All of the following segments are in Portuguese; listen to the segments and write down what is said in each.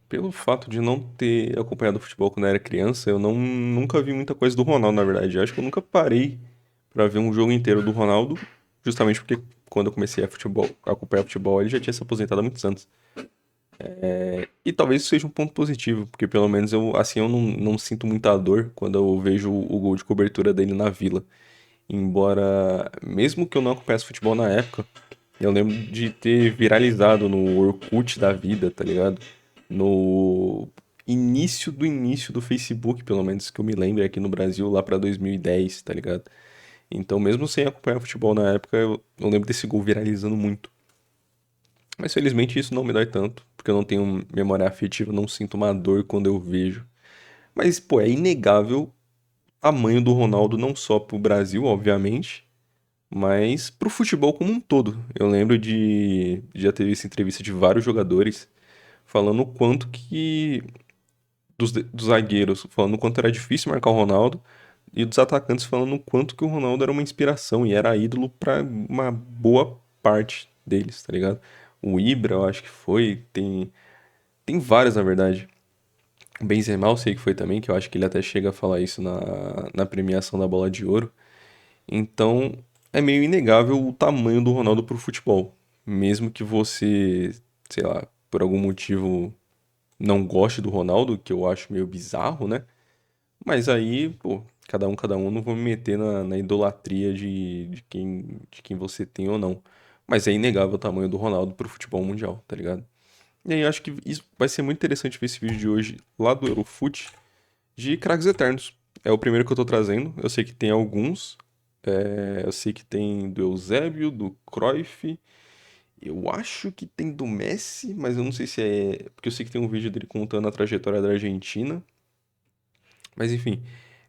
pelo fato de não ter acompanhado futebol quando eu era criança, eu nunca vi muita coisa do Ronaldo, na verdade. Eu acho que eu nunca parei pra ver um jogo inteiro do Ronaldo, justamente porque quando eu comecei a acompanhar futebol, ele já tinha se aposentado há muitos anos. E talvez isso seja um ponto positivo, porque pelo menos eu não sinto muita dor quando eu vejo o gol de cobertura dele na Vila. Embora, mesmo que eu não acompanhasse futebol na época, eu lembro de ter viralizado no Orkut da vida, tá ligado? No início do Facebook, pelo menos que eu me lembro aqui no Brasil, lá pra 2010, tá ligado? Então, mesmo sem acompanhar futebol na época, eu lembro desse gol viralizando muito. Mas felizmente isso não me dói tanto, porque eu não tenho memória afetiva, não sinto uma dor quando eu vejo. Mas, pô, é inegável o tamanho do Ronaldo, não só pro Brasil, obviamente, mas pro futebol como um todo. Eu lembro de já ter visto entrevista de vários jogadores falando o quanto que. Dos zagueiros, falando o quanto era difícil marcar o Ronaldo, e dos atacantes falando o quanto que o Ronaldo era uma inspiração e era ídolo pra uma boa parte deles, tá ligado? O Ibra, eu acho que foi, tem vários, na verdade. O Benzema eu sei que foi também, que eu acho que ele até chega a falar isso na premiação da Bola de Ouro. Então, é meio inegável o tamanho do Ronaldo pro futebol. Mesmo que você, sei lá, por algum motivo não goste do Ronaldo, que eu acho meio bizarro, né? Mas aí, pô, cada um, não vou me meter na idolatria de quem você tem ou não. Mas é inegável o tamanho do Ronaldo pro futebol mundial, tá ligado? E aí eu acho que isso vai ser muito interessante ver esse vídeo de hoje lá do Eurofut de craques eternos. É o primeiro que eu tô trazendo. Eu sei que tem alguns. Eu sei que tem do Eusébio, do Cruyff. Eu acho que tem do Messi, mas eu não sei se é. Porque eu sei que tem um vídeo dele contando a trajetória da Argentina. Mas enfim,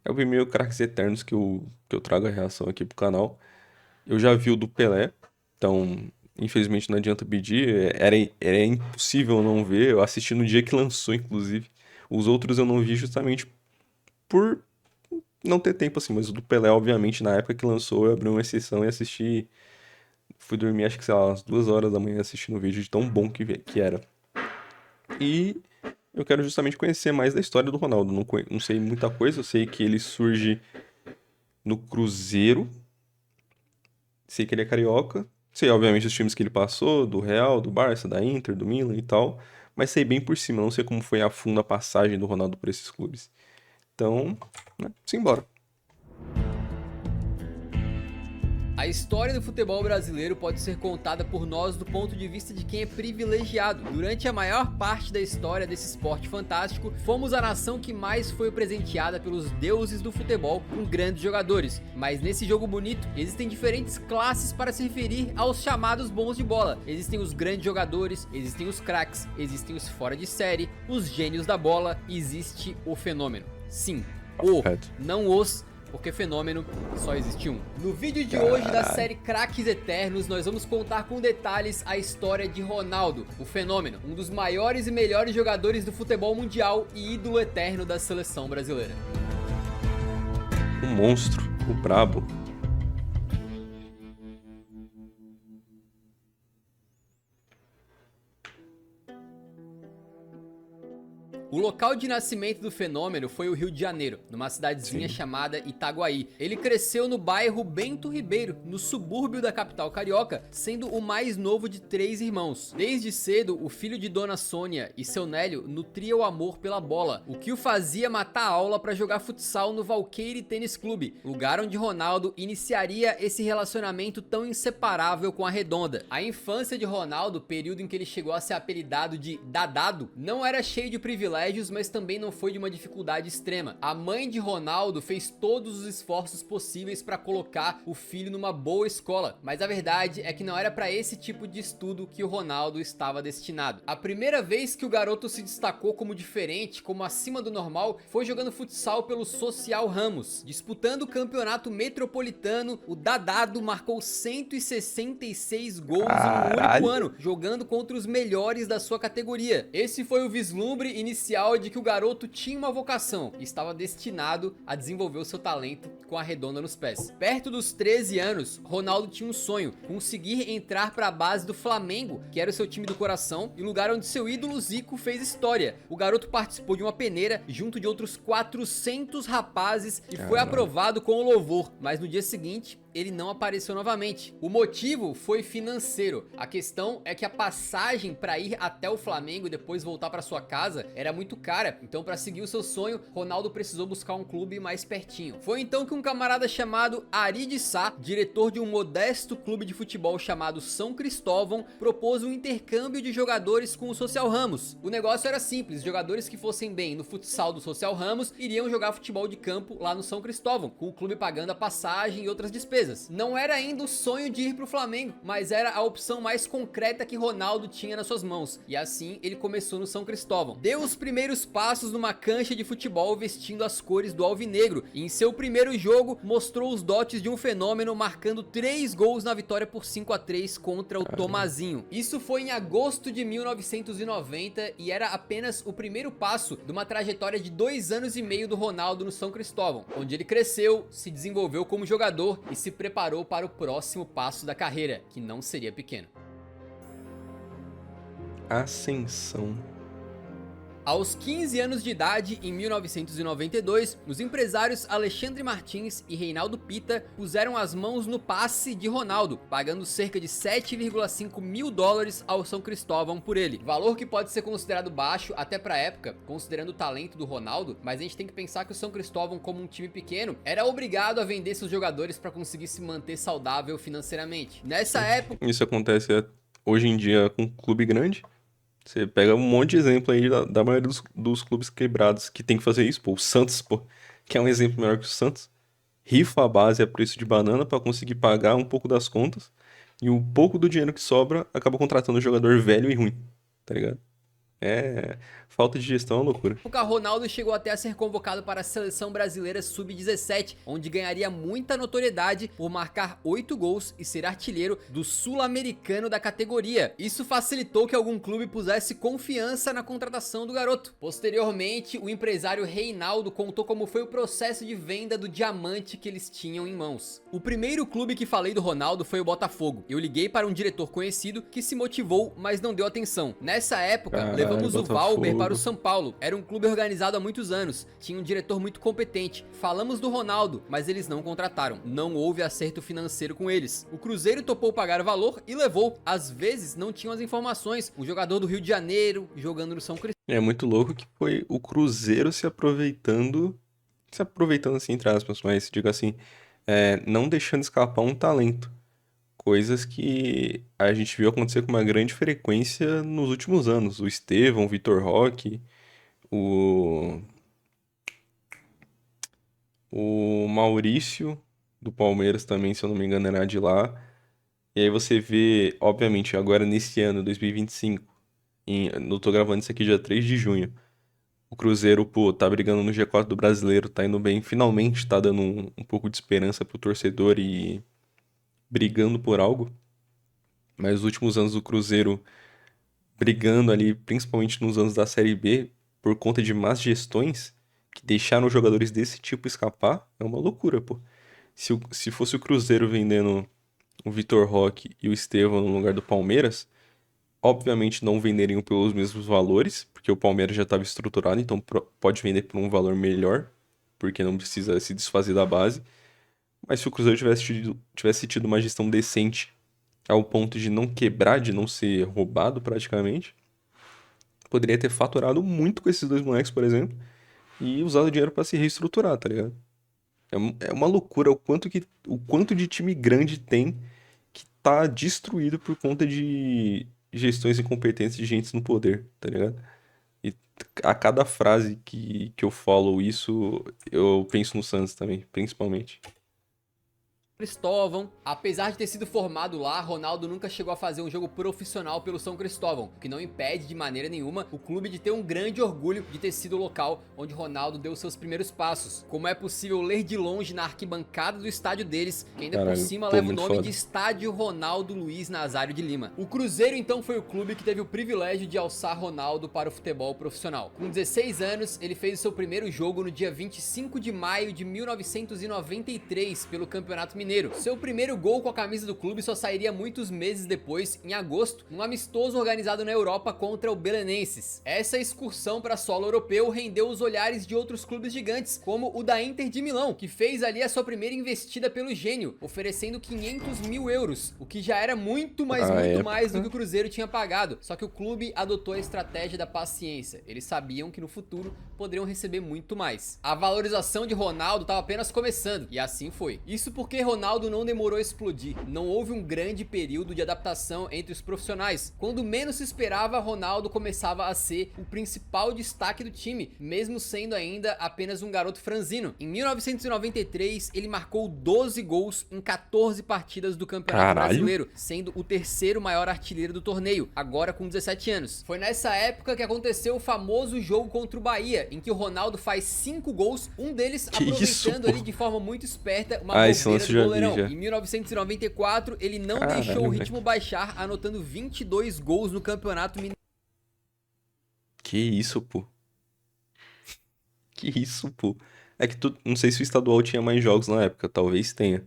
é o primeiro craques eternos que eu trago a reação aqui pro canal. Eu já vi o do Pelé, então infelizmente não adianta pedir. Era impossível não ver. Eu assisti no dia que lançou, inclusive. Os outros eu não vi justamente por não ter tempo assim, mas o do Pelé, obviamente, na época que lançou, eu abri uma exceção e assisti. Fui dormir, acho que, sei lá, umas 2 horas da manhã assistindo o vídeo de tão bom que era. E eu quero justamente conhecer mais da história do Ronaldo. Não sei muita coisa, eu sei que ele surge no Cruzeiro, sei que ele é carioca, sei, obviamente, os times que ele passou, do Real, do Barça, da Inter, do Milan e tal, mas sei bem por cima, não sei como foi a fundo a passagem do Ronaldo por esses clubes. Então, né, simbora. A história do futebol brasileiro pode ser contada por nós do ponto de vista de quem é privilegiado. Durante a maior parte da história desse esporte fantástico, fomos a nação que mais foi presenteada pelos deuses do futebol com grandes jogadores. Mas nesse jogo bonito, existem diferentes classes para se referir aos chamados bons de bola. Existem os grandes jogadores, existem os craques, existem os fora de série, os gênios da bola e existe o fenômeno. Sim, Correto. não os, porque fenômeno só existe um. No vídeo de hoje da Caralho. série Craques Eternos, nós vamos contar com detalhes a história de Ronaldo, o fenômeno, um dos maiores e melhores jogadores do futebol mundial e ídolo eterno da seleção brasileira. O monstro, o brabo. O local de nascimento do fenômeno foi o Rio de Janeiro, numa cidadezinha Sim. chamada Itaguaí. Ele cresceu no bairro Bento Ribeiro, no subúrbio da capital carioca, sendo o mais novo de 3 irmãos. Desde cedo, o filho de Dona Sônia e seu Nélio nutria o amor pela bola, o que o fazia matar a aula para jogar futsal no Valqueire Tênis Clube, lugar onde Ronaldo iniciaria esse relacionamento tão inseparável com a Redonda. A infância de Ronaldo, período em que ele chegou a ser apelidado de Dadado, não era cheio de privilégios, mas também não foi de uma dificuldade extrema. A mãe de Ronaldo fez todos os esforços possíveis para colocar o filho numa boa escola, mas a verdade é que não era para esse tipo de estudo que o Ronaldo estava destinado. A primeira vez que o garoto se destacou como diferente, como acima do normal, foi jogando futsal pelo Social Ramos. Disputando o campeonato metropolitano, o Dadado marcou 166 gols em um único Caralho. ano, jogando contra os melhores da sua categoria. Esse foi o vislumbre inicial oficial de que o garoto tinha uma vocação e estava destinado a desenvolver o seu talento com a redonda nos pés. Perto dos 13 anos, Ronaldo tinha um sonho: conseguir entrar para a base do Flamengo, que era o seu time do coração, e lugar onde seu ídolo Zico fez história. O garoto participou de uma peneira junto de outros 400 rapazes e foi aprovado com louvor, mas no dia seguinte ele não apareceu novamente. O motivo foi financeiro. A questão é que a passagem para ir até o Flamengo e depois voltar para sua casa era muito cara. Então, para seguir o seu sonho, Ronaldo precisou buscar um clube mais pertinho. Foi então que um camarada chamado Ari de Sá, diretor de um modesto clube de futebol chamado São Cristóvão, propôs um intercâmbio de jogadores com o Social Ramos. O negócio era simples: jogadores que fossem bem no futsal do Social Ramos iriam jogar futebol de campo lá no São Cristóvão, com o clube pagando a passagem e outras despesas. Não era ainda o sonho de ir pro Flamengo, mas era a opção mais concreta que Ronaldo tinha nas suas mãos, e assim ele começou no São Cristóvão. Deu os primeiros passos numa cancha de futebol vestindo as cores do alvinegro, e em seu primeiro jogo mostrou os dotes de um fenômeno, marcando 3 gols na vitória por 5-3 contra o Tomazinho. Isso foi em agosto de 1990 e era apenas o primeiro passo de uma trajetória de 2 anos e meio do Ronaldo no São Cristóvão, onde ele cresceu, se desenvolveu como jogador e se preparou para o próximo passo da carreira, que não seria pequeno. Ascensão. Aos 15 anos de idade, em 1992, os empresários Alexandre Martins e Reinaldo Pita puseram as mãos no passe de Ronaldo, pagando cerca de 7,5 mil dólares ao São Cristóvão por ele. Valor que pode ser considerado baixo até pra época, considerando o talento do Ronaldo, mas a gente tem que pensar que o São Cristóvão, como um time pequeno, era obrigado a vender seus jogadores para conseguir se manter saudável financeiramente. Nessa época... Isso acontece hoje em dia com um clube grande. Você pega um monte de exemplo aí da maioria dos clubes quebrados que tem que fazer isso. Pô, o Santos, pô, que é um exemplo melhor que o Santos, rifa a base a preço de banana pra conseguir pagar um pouco das contas, e um pouco do dinheiro que sobra acaba contratando um jogador velho e ruim, tá ligado? Falta de gestão é uma loucura. Ronaldo chegou até a ser convocado para a seleção brasileira sub-17, onde ganharia muita notoriedade por marcar 8 gols e ser artilheiro do sul-americano da categoria. Isso facilitou que algum clube pusesse confiança na contratação do garoto. Posteriormente, o empresário Reinaldo contou como foi o processo de venda do diamante que eles tinham em mãos. O primeiro clube que falei do Ronaldo foi o Botafogo. Eu liguei para um diretor conhecido que se motivou, mas não deu atenção. Nessa época, levamos o Valber para o São Paulo. Era um clube organizado há muitos anos, tinha um diretor muito competente. Falamos do Ronaldo, mas eles não contrataram. Não houve acerto financeiro com eles. O Cruzeiro topou pagar o valor e levou. Às vezes não tinham as informações. Um jogador do Rio de Janeiro jogando no São Cristóvão. É muito louco que foi o Cruzeiro se aproveitando assim, entre aspas, mas digo assim, não deixando escapar um talento. Coisas que a gente viu acontecer com uma grande frequência nos últimos anos. O Estevão, o Vitor Roque, o, o Maurício, do Palmeiras também, se eu não me engano, era de lá. E aí você vê, obviamente, agora nesse ano, 2025, eu tô gravando isso aqui dia 3 de junho, o Cruzeiro, pô, tá brigando no G4 do Brasileiro, tá indo bem, finalmente tá dando um pouco de esperança pro torcedor e brigando por algo. Mas os últimos anos do Cruzeiro brigando ali, principalmente nos anos da Série B, por conta de más gestões que deixaram jogadores desse tipo escapar, é uma loucura, pô. Se fosse o Cruzeiro vendendo o Vitor Roque e o Estevão no lugar do Palmeiras, obviamente não venderiam pelos mesmos valores, porque o Palmeiras já estava estruturado, então pode vender por um valor melhor, porque não precisa se desfazer da base. Mas se o Cruzeiro tivesse tido uma gestão decente ao ponto de não quebrar, de não ser roubado praticamente, poderia ter faturado muito com esses dois moleques, por exemplo, e usado o dinheiro pra se reestruturar, tá ligado? É uma loucura o quanto de time grande tem que tá destruído por conta de gestões incompetentes de gente no poder, tá ligado? E a cada frase que eu falo isso, eu penso no Santos também, principalmente. Cristóvão. Apesar de ter sido formado lá, Ronaldo nunca chegou a fazer um jogo profissional pelo São Cristóvão, o que não impede de maneira nenhuma o clube de ter um grande orgulho de ter sido o local onde Ronaldo deu seus primeiros passos. Como é possível ler de longe na arquibancada do estádio deles, que ainda por cima leva o nome de Estádio Ronaldo Luiz Nazário de Lima. O Cruzeiro então foi o clube que teve o privilégio de alçar Ronaldo para o futebol profissional. Com 16 anos, ele fez o seu primeiro jogo no dia 25 de maio de 1993 pelo Campeonato Mineiro. Seu primeiro gol com a camisa do clube só sairia muitos meses depois, em agosto, num amistoso organizado na Europa contra o Belenenses. Essa excursão para solo europeu rendeu os olhares de outros clubes gigantes, como o da Inter de Milão, que fez ali a sua primeira investida pelo gênio, oferecendo 500 mil euros, o que já era muito, mas muito mais do que o Cruzeiro tinha pagado. Só que o clube adotou a estratégia da paciência. Eles sabiam que no futuro poderiam receber muito mais. A valorização de Ronaldo estava apenas começando, e assim foi. Isso porque Ronaldo não demorou a explodir. Não houve um grande período de adaptação entre os profissionais. Quando menos se esperava, Ronaldo começava a ser o principal destaque do time, mesmo sendo ainda apenas um garoto franzino. Em 1993, ele marcou 12 gols em 14 partidas do Campeonato Brasileiro, sendo o terceiro maior artilheiro do torneio, agora com 17 anos. Foi nessa época que aconteceu o famoso jogo contra o Bahia, em que o Ronaldo faz 5 gols, um deles aproveitando ali de forma muito esperta uma bobeira do goleirão. Em 1994, ele não deixou o ritmo baixar, anotando 22 gols no Campeonato Mineiro. Que isso, pô. Que isso, pô. É que não sei se o estadual tinha mais jogos na época, talvez tenha.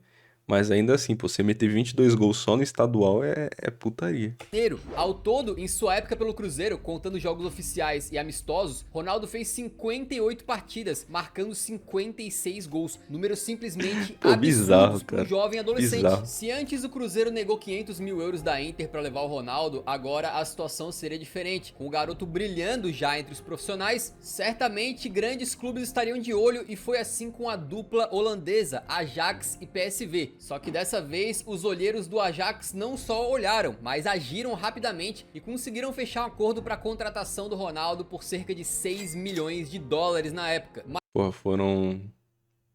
Mas ainda assim, pô, você meter 22 gols só no estadual é putaria. Ao todo, em sua época pelo Cruzeiro, contando jogos oficiais e amistosos, Ronaldo fez 58 partidas, marcando 56 gols. Números simplesmente absurdos para um jovem adolescente. Bizarro. Se antes o Cruzeiro negou 500 mil euros da Inter para levar o Ronaldo, agora a situação seria diferente. Com o garoto brilhando já entre os profissionais, certamente grandes clubes estariam de olho, e foi assim com a dupla holandesa, Ajax e PSV. Só que dessa vez, os olheiros do Ajax não só olharam, mas agiram rapidamente e conseguiram fechar um acordo para a contratação do Ronaldo por cerca de 6 milhões de dólares na época. Porra, foram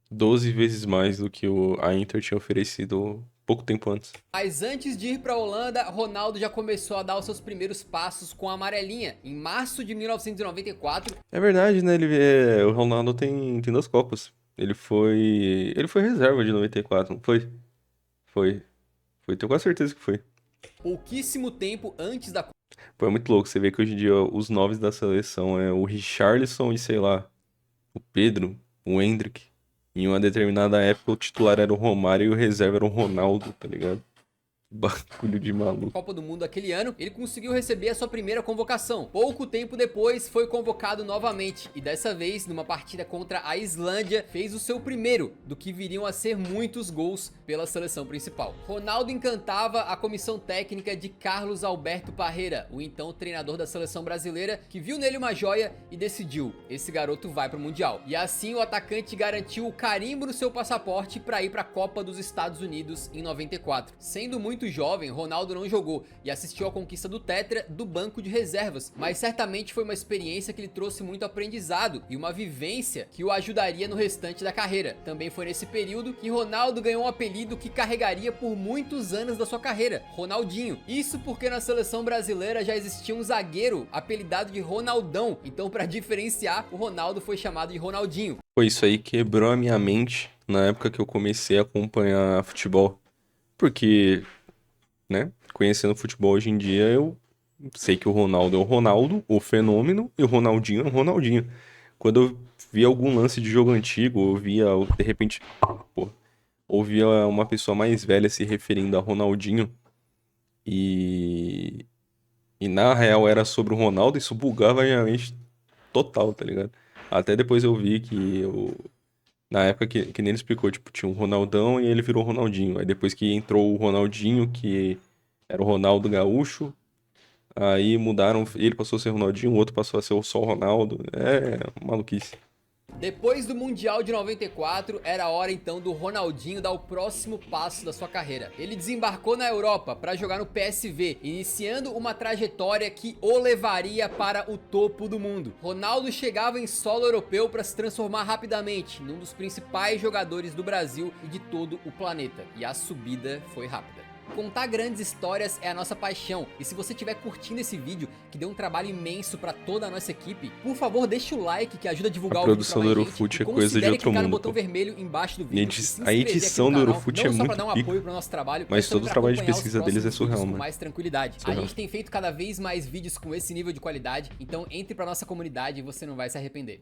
12 vezes mais do que a Inter tinha oferecido pouco tempo antes. Mas antes de ir para a Holanda, Ronaldo já começou a dar os seus primeiros passos com a amarelinha. Em março de 1994... É verdade, né? O Ronaldo tem 2 Copas. Ele foi reserva de 94, não foi? Foi, tenho quase certeza que foi. Pouquíssimo tempo antes da... Pô, é muito louco, você vê que hoje em dia os nomes da seleção é o Richarlison e, sei lá, o Pedro, o Endrick. Em uma determinada época o titular era o Romário e o reserva era o Ronaldo, tá ligado? Bagulho de maluco. Copa do Mundo aquele ano, ele conseguiu receber a sua primeira convocação. Pouco tempo depois, foi convocado novamente, e dessa vez, numa partida contra a Islândia, fez o seu primeiro, do que viriam a ser muitos gols pela seleção principal. Ronaldo encantava a comissão técnica de Carlos Alberto Parreira, o então treinador da seleção brasileira, que viu nele uma joia e decidiu: esse garoto vai pro Mundial. E assim o atacante garantiu o carimbo no seu passaporte para ir para a Copa dos Estados Unidos em 94. Sendo muito jovem, Ronaldo não jogou e assistiu à conquista do Tetra do banco de reservas, mas certamente foi uma experiência que lhe trouxe muito aprendizado e uma vivência que o ajudaria no restante da carreira. Também foi nesse período que Ronaldo ganhou um apelido que carregaria por muitos anos da sua carreira: Ronaldinho. Isso porque na seleção brasileira já existia um zagueiro apelidado de Ronaldão, então para diferenciar, o Ronaldo foi chamado de Ronaldinho. Foi isso aí, quebrou a minha mente na época que eu comecei a acompanhar futebol, porque, né, conhecendo futebol hoje em dia, eu sei que o Ronaldo é o Ronaldo, o fenômeno, e o Ronaldinho é o Ronaldinho. Quando eu via algum lance de jogo antigo, eu via, de repente, ouvia uma pessoa mais velha se referindo a Ronaldinho, e na real era sobre o Ronaldo, isso bugava a minha mente total, tá ligado? Até depois eu vi que na época que nem ele explicou, tipo, tinha um Ronaldão e ele virou Ronaldinho. Aí depois que entrou o Ronaldinho, que era o Ronaldo Gaúcho, aí mudaram, ele passou a ser Ronaldinho, o outro passou a ser só o Ronaldo. É maluquice. Depois do Mundial de 94, era a hora então do Ronaldinho dar o próximo passo da sua carreira. Ele desembarcou na Europa para jogar no PSV, iniciando uma trajetória que o levaria para o topo do mundo. Ronaldo chegava em solo europeu para se transformar rapidamente num dos principais jogadores do Brasil e de todo o planeta. E a subida foi rápida. Contar grandes histórias é a nossa paixão, e se você estiver curtindo esse vídeo, que deu um trabalho imenso pra toda a nossa equipe, por favor deixa o like que ajuda a divulgar o vídeo pra mais gente. A produção do Eurofut é coisa de outro clicar no mundo, botão pô. vermelho embaixo do vídeo. A edição do Eurofut é não só pra muito dar um pica, apoio pro nosso trabalho, mas todo o pra trabalho de acompanhar os pesquisa deles é próximos surreal, vídeos com mano. mais tranquilidade. Surreal. A gente tem feito cada vez mais vídeos com esse nível de qualidade, então entre pra nossa comunidade e você não vai se arrepender.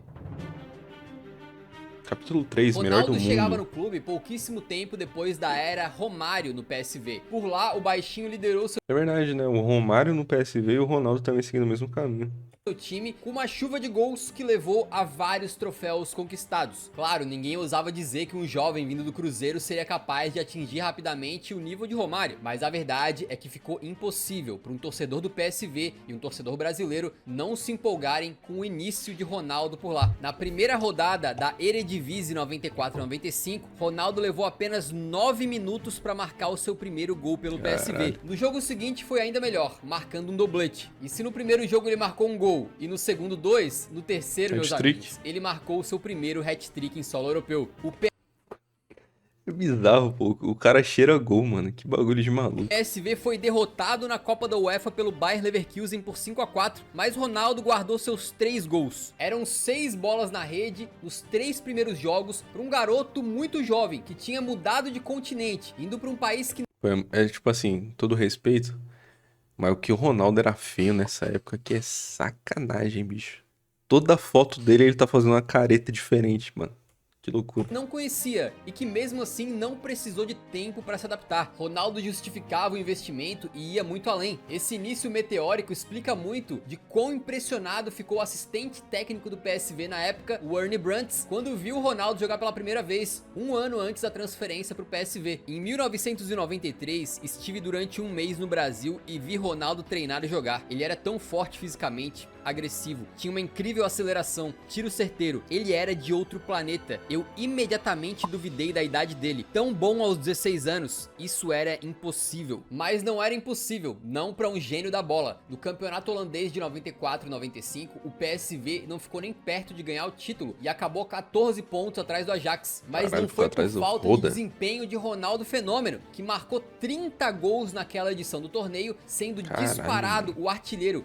Capítulo 3, melhor do Ronaldo mundo. chegava no clube pouquíssimo tempo depois da era Romário no PSV. Por lá, o baixinho liderou seu É verdade, né? O Romário no PSV e o Ronaldo também seguindo o mesmo caminho. time com uma chuva de gols que levou a vários troféus conquistados. Claro, ninguém ousava dizer que um jovem vindo do Cruzeiro seria capaz de atingir rapidamente o nível de Romário, mas a verdade é que ficou impossível para um torcedor do PSV e um torcedor brasileiro não se empolgarem com o início de Ronaldo por lá. Na primeira rodada da Eredivisie 94-95, Ronaldo levou apenas 9 minutos para marcar o seu primeiro gol pelo PSV. No jogo seguinte foi ainda melhor, marcando um doblete. E se no primeiro jogo ele marcou um gol e no segundo 2, no terceiro, meus amigos, ele marcou o seu primeiro hat-trick em solo europeu. É bizarro, pô. O cara cheira gol, mano. Que bagulho de maluco. PSV foi derrotado na Copa da UEFA pelo Bayer Leverkusen por 5-4, mas Ronaldo guardou seus 3 gols. Eram 6 bolas na rede nos 3 primeiros jogos para um garoto muito jovem que tinha mudado de continente, indo para um país que É tipo assim, todo respeito, mas o que o Ronaldo era feio nessa época que é sacanagem, bicho. Toda foto dele ele tá fazendo uma careta diferente, mano. Que loucura. não conhecia e que mesmo assim não precisou de tempo para se adaptar. Ronaldo justificava o investimento e ia muito além. Esse início meteórico explica muito de quão impressionado ficou o assistente técnico do PSV na época, o Ernie Brandtz, quando viu o Ronaldo jogar pela primeira vez, um ano antes da transferência para o PSV. Em 1993, estive durante um mês no Brasil e vi Ronaldo treinar e jogar. Ele era tão forte fisicamente, agressivo, tinha uma incrível aceleração, tiro certeiro, ele era de outro planeta. Eu imediatamente duvidei da idade dele. Tão bom aos 16 anos, isso era impossível. Mas não era impossível, não para um gênio da bola. No campeonato holandês de 94 e 95, o PSV não ficou nem perto de ganhar o título e acabou 14 pontos atrás do Ajax. Mas Caralho, não foi ficou por atrás do falta de Roda. desempenho de Ronaldo Fenômeno, que marcou 30 gols naquela edição do torneio, sendo Caralho. disparado o artilheiro.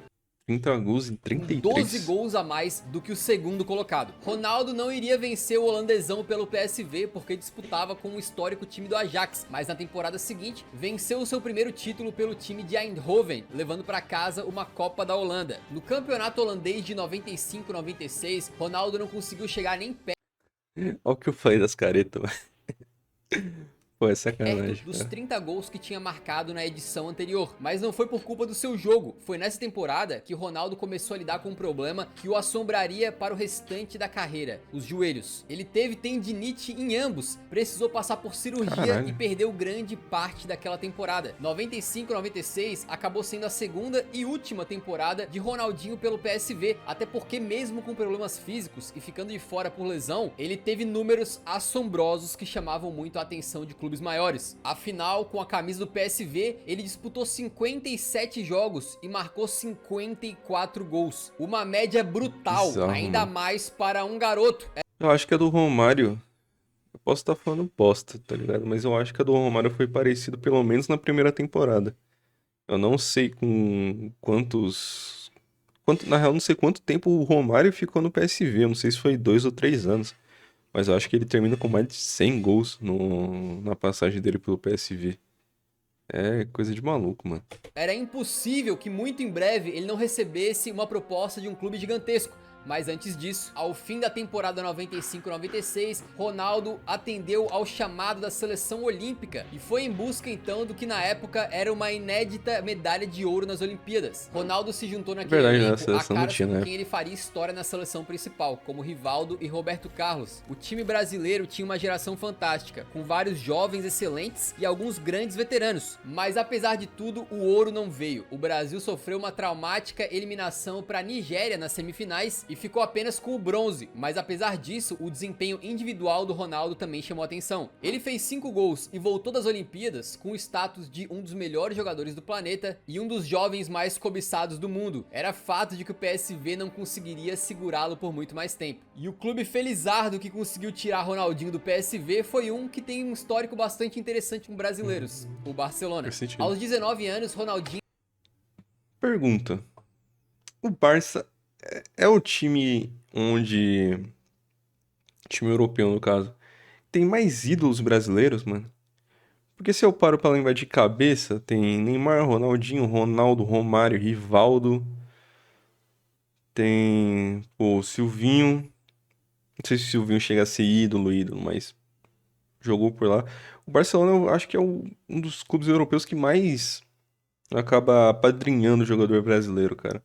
30 gols em 33. 12 gols a mais do que o segundo colocado. Ronaldo não iria vencer o holandesão pelo PSV porque disputava com o histórico time do Ajax, mas na temporada seguinte venceu o seu primeiro título pelo time de Eindhoven, levando para casa uma Copa da Holanda. No campeonato holandês de 95-96, Ronaldo não conseguiu chegar nem perto Olha o que eu falei das caretas, mano. Pô, é sacanagem, dos cara. 30 gols que tinha marcado na edição anterior, mas não foi por culpa do seu jogo. Foi nessa temporada que Ronaldo começou a lidar com um problema que o assombraria para o restante da carreira, os joelhos. Ele teve tendinite em ambos, precisou passar por cirurgia Caralho. e perdeu grande parte daquela temporada. 95-96 acabou sendo a segunda e última temporada de Ronaldinho pelo PSV, até porque mesmo com problemas físicos e ficando de fora por lesão, ele teve números assombrosos que chamavam muito a atenção de clubes maiores. Afinal, com a camisa do PSV, ele disputou 57 jogos e marcou 54 gols. Uma média brutal, Bizarro, ainda mano. mais para um garoto. Eu acho que a do Romário. Eu posso estar falando bosta, tá ligado? Mas eu acho que a do Romário foi parecido, pelo menos na primeira temporada. Eu não sei com quantos. Na real, não sei quanto tempo o Romário ficou no PSV. Eu não sei se foi 2 ou 3 anos. Mas eu acho que ele termina com mais de 100 gols na passagem dele pelo PSV. É coisa de maluco, mano. Era impossível que muito em breve ele não recebesse uma proposta de um clube gigantesco. Mas antes disso, ao fim da temporada 95-96, Ronaldo atendeu ao chamado da seleção olímpica e foi em busca então do que na época era uma inédita medalha de ouro nas Olimpíadas. Ronaldo se juntou naquele Verdade, né? A elenco a seleção não caras tinha, com né? quem ele faria história na seleção principal, como Rivaldo e Roberto Carlos. O time brasileiro tinha uma geração fantástica, com vários jovens excelentes e alguns grandes veteranos. Mas apesar de tudo, o ouro não veio. O Brasil sofreu uma traumática eliminação para a Nigéria nas semifinais e ficou apenas com o bronze, mas apesar disso, o desempenho individual do Ronaldo também chamou atenção. Ele fez 5 gols e voltou das Olimpíadas com o status de um dos melhores jogadores do planeta e um dos jovens mais cobiçados do mundo. Era fato de que o PSV não conseguiria segurá-lo por muito mais tempo. E o clube felizardo que conseguiu tirar Ronaldinho do PSV foi um que tem um histórico bastante interessante com brasileiros, o Barcelona. Aos 19 anos, Ronaldinho... Pergunta. O Barça é o time onde... time europeu, no caso. Tem mais ídolos brasileiros, mano? Porque se eu paro pra lembrar de cabeça, tem Neymar, Ronaldinho, Ronaldo, Romário, Rivaldo. Tem o Silvinho. Não sei se o Silvinho chega a ser ídolo, mas jogou por lá. O Barcelona eu acho que é um dos clubes europeus que mais acaba apadrinhando o jogador brasileiro, cara.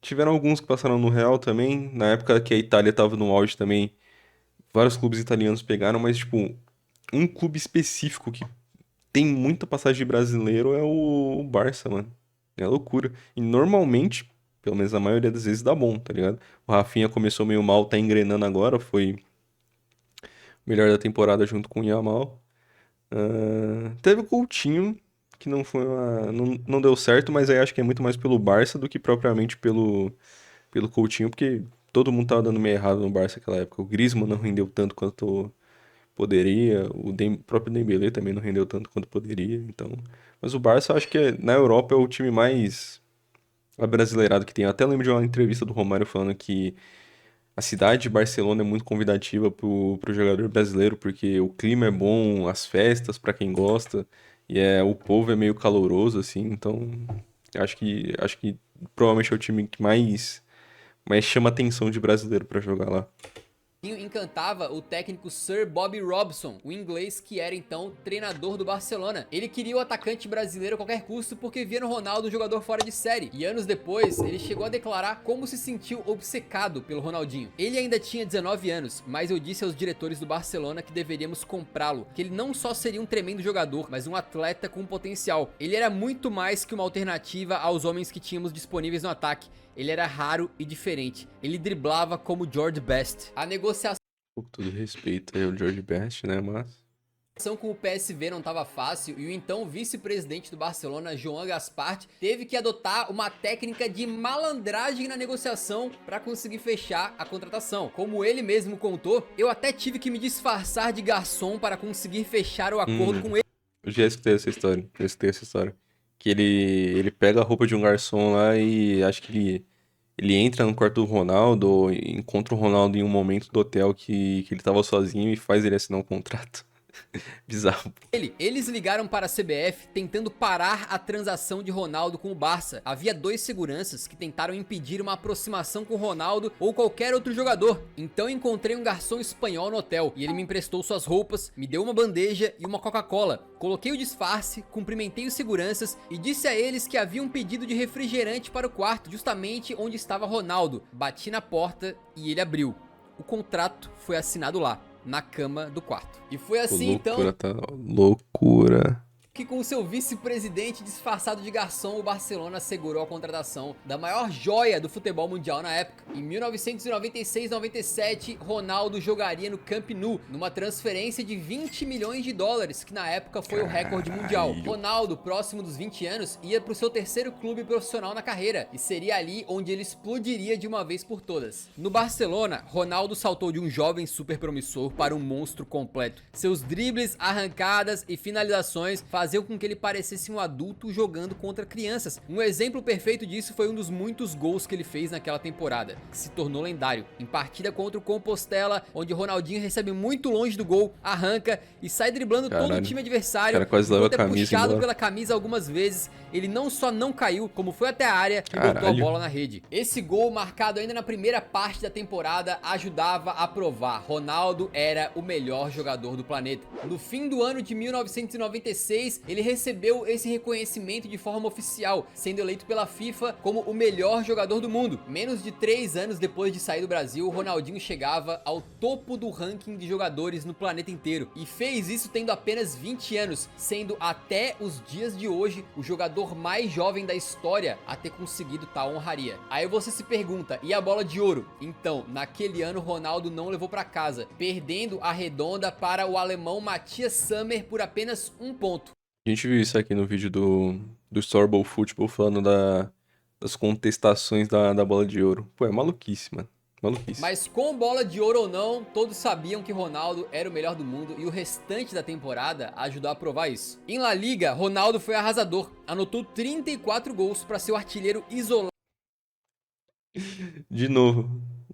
Tiveram alguns que passaram no Real também. Na época que a Itália tava no auge também, vários clubes italianos pegaram, mas, tipo, um clube específico que tem muita passagem de brasileiro é o Barça, mano. É loucura. E normalmente, pelo menos a maioria das vezes, dá bom, tá ligado? O Rafinha começou meio mal, tá engrenando agora, foi o melhor da temporada junto com o Yamal. Teve o Coutinho, que não foi não deu certo, mas aí acho que é muito mais pelo Barça do que propriamente pelo Coutinho, porque todo mundo tava dando meio errado no Barça naquela época. O Griezmann não rendeu tanto quanto poderia, próprio Dembélé também não rendeu tanto quanto poderia, então... Mas o Barça, eu acho que na Europa é o time mais abrasileirado que tem. Eu até lembro de uma entrevista do Romário falando que a cidade de Barcelona é muito convidativa pro jogador brasileiro, porque o clima é bom, as festas pra quem gosta, e o povo é meio caloroso, assim, então acho que provavelmente é o time que mais chama atenção de brasileiro pra jogar lá. encantava o técnico Sir Bobby Robson, o inglês que era então treinador do Barcelona. Ele queria o atacante brasileiro a qualquer custo porque via no Ronaldo um jogador fora de série. E anos depois, ele chegou a declarar como se sentiu obcecado pelo Ronaldinho. Ele ainda tinha 19 anos, mas eu disse aos diretores do Barcelona que deveríamos comprá-lo, que ele não só seria um tremendo jogador, mas um atleta com potencial. Ele era muito mais que uma alternativa aos homens que tínhamos disponíveis no ataque. Ele era raro e diferente. Ele driblava como George Best. A negociação Com todo respeito aí ao George Best, né, mas... com o PSV não estava fácil e o então vice-presidente do Barcelona, Joan Gaspart, teve que adotar uma técnica de malandragem na negociação para conseguir fechar a contratação. Como ele mesmo contou, eu até tive que me disfarçar de garçom para conseguir fechar o acordo com ele. Eu já escutei essa história. Que ele pega a roupa de um garçom lá e acho que ele entra no quarto do Ronaldo, encontra o Ronaldo em um momento do hotel que ele tava sozinho e faz ele assinar um contrato. Bizarro. Eles ligaram para a CBF tentando parar a transação de Ronaldo com o Barça. Havia 2 seguranças que tentaram impedir uma aproximação com Ronaldo ou qualquer outro jogador. Então encontrei um garçom espanhol no hotel e ele me emprestou suas roupas, me deu uma bandeja e uma Coca-Cola. Coloquei o disfarce, cumprimentei os seguranças e disse a eles que havia um pedido de refrigerante para o quarto, justamente onde estava Ronaldo. Bati na porta e ele abriu. O contrato foi assinado lá, na cama do quarto. E foi assim, loucura, então... Loucura. Que com seu vice-presidente disfarçado de garçom, o Barcelona assegurou a contratação da maior joia do futebol mundial na época. Em 1996-97, Ronaldo jogaria no Camp Nou, numa transferência de 20 milhões de dólares, que na época foi o recorde mundial. Ronaldo, próximo dos 20 anos, ia para o seu terceiro clube profissional na carreira, e seria ali onde ele explodiria de uma vez por todas. No Barcelona, Ronaldo saltou de um jovem super promissor para um monstro completo. Seus dribles, arrancadas e finalizações faziam com que ele parecesse um adulto jogando contra crianças. Um exemplo perfeito disso foi um dos muitos gols que ele fez naquela temporada, que se tornou lendário. Em partida contra o Compostela, onde Ronaldinho recebe muito longe do gol, arranca e sai driblando todo o time adversário. Cara, quase leva a camisa puxado embora. pela camisa algumas vezes, ele não só não caiu, como foi até a área e botou a bola na rede. Esse gol, marcado ainda na primeira parte da temporada, ajudava a provar: Ronaldo era o melhor jogador do planeta. No fim do ano de 1996, 2016, ele recebeu esse reconhecimento de forma oficial, sendo eleito pela FIFA como o melhor jogador do mundo. Menos de 3 anos depois de sair do Brasil, o Ronaldinho chegava ao topo do ranking de jogadores no planeta inteiro, e fez isso tendo apenas 20 anos, sendo até os dias de hoje o jogador mais jovem da história a ter conseguido tal honraria. Aí você se pergunta, e a bola de ouro? Então, naquele ano Ronaldo não levou pra casa, perdendo a redonda para o alemão Matthias Sammer por apenas 1 ponto. A gente viu isso aqui no vídeo do Storybowl Football falando das contestações da bola de ouro. Pô, é maluquice, mano. Maluquice. Mas com bola de ouro ou não, todos sabiam que Ronaldo era o melhor do mundo e o restante da temporada ajudou a provar isso. Em La Liga, Ronaldo foi arrasador, anotou 34 gols para ser o artilheiro isolado De novo,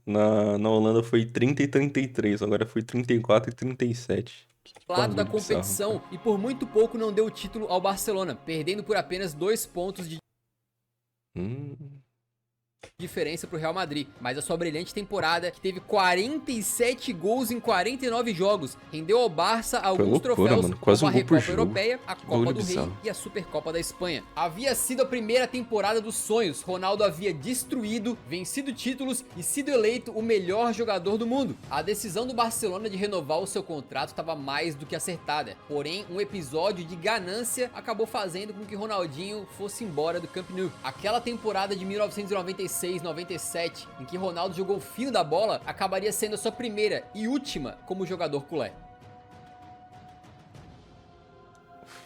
na Holanda foi 30 e 33, agora foi 34 e 37. Que da bagulho bizarro, competição cara. e por muito pouco não deu o título ao Barcelona, perdendo por apenas 2 pontos de Hum, diferença pro Real Madrid, mas a sua brilhante temporada, que teve 47 gols em 49 jogos, rendeu ao Barça alguns loucura, troféus, mano. Quase como a um gol por Recopa jogo. Europeia, a Copa Bagulho do Rei bizarro. e a Supercopa da Espanha. Havia sido a primeira temporada dos sonhos, Ronaldo havia destruído, vencido títulos e sido eleito o melhor jogador do mundo. A decisão do Barcelona de renovar o seu contrato estava mais do que acertada, porém um episódio de ganância acabou fazendo com que Ronaldinho fosse embora do Camp Nou. Aquela temporada de 1996-97, em que Ronaldo jogou fino da bola, acabaria sendo a sua primeira e última como jogador culé.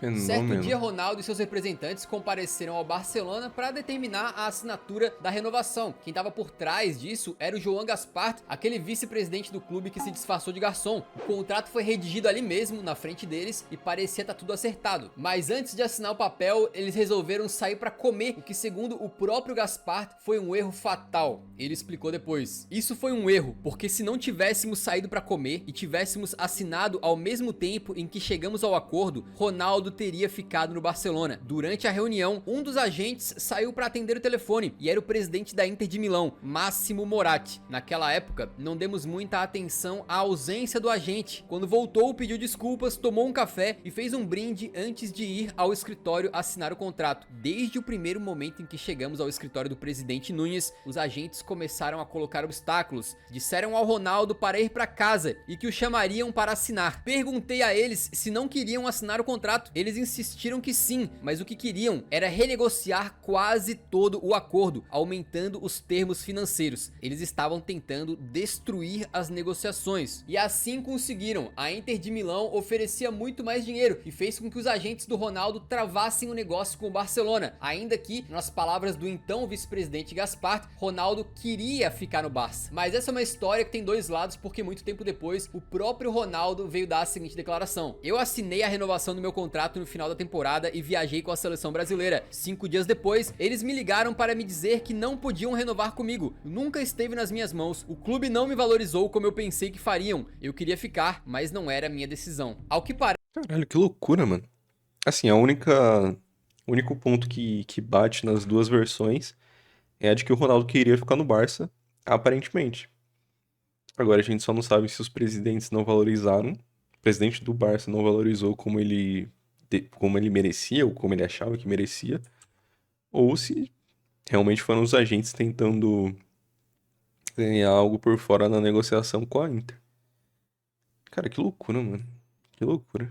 Certo Fenômeno. dia, Ronaldo e seus representantes compareceram ao Barcelona para determinar a assinatura da renovação. Quem estava por trás disso era o Joan Gaspart, aquele vice-presidente do clube que se disfarçou de garçom. O contrato foi redigido ali mesmo, na frente deles, e parecia estar tudo acertado. Mas antes de assinar o papel, eles resolveram sair para comer, o que, segundo o próprio Gaspart, foi um erro fatal. Ele explicou depois. Isso foi um erro, porque se não tivéssemos saído para comer e tivéssemos assinado ao mesmo tempo em que chegamos ao acordo, Ronaldo teria ficado no Barcelona. Durante a reunião, um dos agentes saiu para atender o telefone e era o presidente da Inter de Milão, Massimo Moratti. Naquela época, não demos muita atenção à ausência do agente. Quando voltou, pediu desculpas, tomou um café e fez um brinde antes de ir ao escritório assinar o contrato. Desde o primeiro momento em que chegamos ao escritório do presidente Núñez, os agentes começaram a colocar obstáculos. Disseram ao Ronaldo para ir para casa e que o chamariam para assinar. Perguntei a eles se não queriam assinar o contrato. Eles insistiram que sim, mas o que queriam era renegociar quase todo o acordo, aumentando os termos financeiros. Eles estavam tentando destruir as negociações, e assim conseguiram. A Inter de Milão oferecia muito mais dinheiro e fez com que os agentes do Ronaldo travassem o negócio com o Barcelona, ainda que, nas palavras do então vice-presidente Gaspart, Ronaldo queria ficar no Barça. Mas essa é uma história que tem dois lados, porque muito tempo depois, o próprio Ronaldo veio dar a seguinte declaração: eu assinei a renovação do meu contrato no final da temporada e viajei com a seleção brasileira. 5 dias depois, eles me ligaram para me dizer que não podiam renovar comigo. Nunca esteve nas minhas mãos. O clube não me valorizou como eu pensei que fariam. Eu queria ficar, mas não era a minha decisão. Ao que parece, Caralho, que loucura, mano. Assim, o único ponto que bate nas duas versões é a de que o Ronaldo queria ficar no Barça, aparentemente. Agora a gente só não sabe se os presidentes não valorizaram, o presidente do Barça não valorizou como ele merecia, ou como ele achava que merecia, ou se realmente foram os agentes tentando ganhar algo por fora na negociação com a Inter. Cara, que loucura, mano. Que loucura.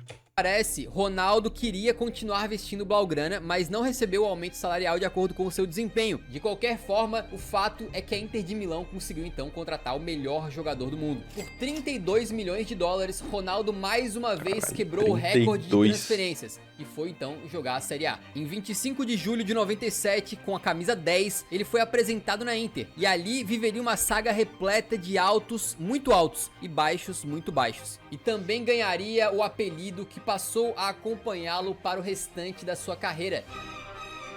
Ronaldo queria continuar vestindo blaugrana, mas não recebeu o aumento salarial de acordo com o seu desempenho. De qualquer forma, o fato é que a Inter de Milão conseguiu então contratar o melhor jogador do mundo. Por 32 milhões de dólares, Ronaldo mais uma vez quebrou o recorde de 32. transferências e foi então jogar a Série A. Em 25 de julho de 97, com a camisa 10, ele foi apresentado na Inter e ali viveria uma saga repleta de altos muito altos e baixos muito baixos. E também ganharia o apelido que passou a acompanhá-lo para o restante da sua carreira.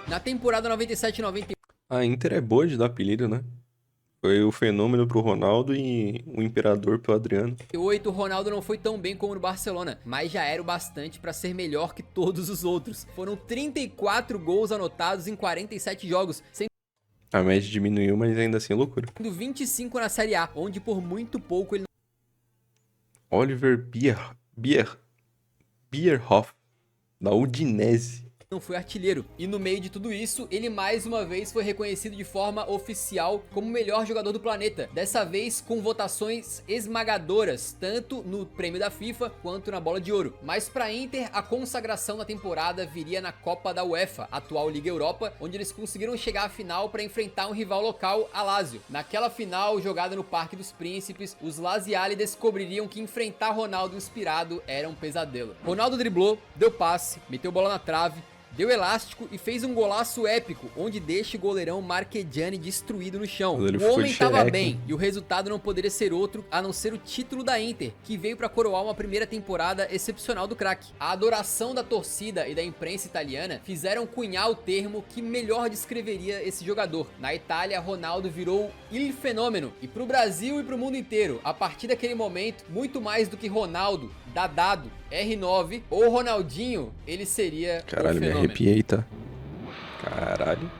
Na temporada 97-98, A Inter é boa de dar apelido, né? Foi o fenômeno pro Ronaldo e o imperador pro Adriano. o Ronaldo não foi tão bem como no Barcelona, mas já era o bastante para ser melhor que todos os outros. Foram 34 gols anotados em 47 jogos, sendo A média diminuiu, mas ainda assim é loucura. 25 na Série A, onde por muito pouco ele Oliver Bierhoff. Da Udinese. não foi artilheiro. E no meio de tudo isso, ele mais uma vez foi reconhecido de forma oficial como o melhor jogador do planeta. Dessa vez com votações esmagadoras, tanto no prêmio da FIFA quanto na bola de ouro. Mas para Inter, a consagração na temporada viria na Copa da UEFA, atual Liga Europa, onde eles conseguiram chegar à final para enfrentar um rival local, a Lazio. Naquela final, jogada no Parque dos Príncipes, os laziali descobririam que enfrentar Ronaldo inspirado era um pesadelo. Ronaldo driblou, deu passe, meteu bola na trave, deu elástico e fez um golaço épico, onde deixa o goleirão Marchegiani destruído no chão. Ele O ficou homem de tava xereca, bem, hein? e o resultado não poderia ser outro a não ser o título da Inter, que veio pra coroar uma primeira temporada excepcional do craque. A adoração da torcida e da imprensa italiana fizeram cunhar o termo que melhor descreveria esse jogador. Na Itália, Ronaldo virou il fenômeno, e pro Brasil e pro mundo inteiro, a partir daquele momento, muito mais do que Ronaldo, Dadado, R9 ou Ronaldinho, ele seria Caralho, o me fenômeno. arrepiei, tá? Caralho.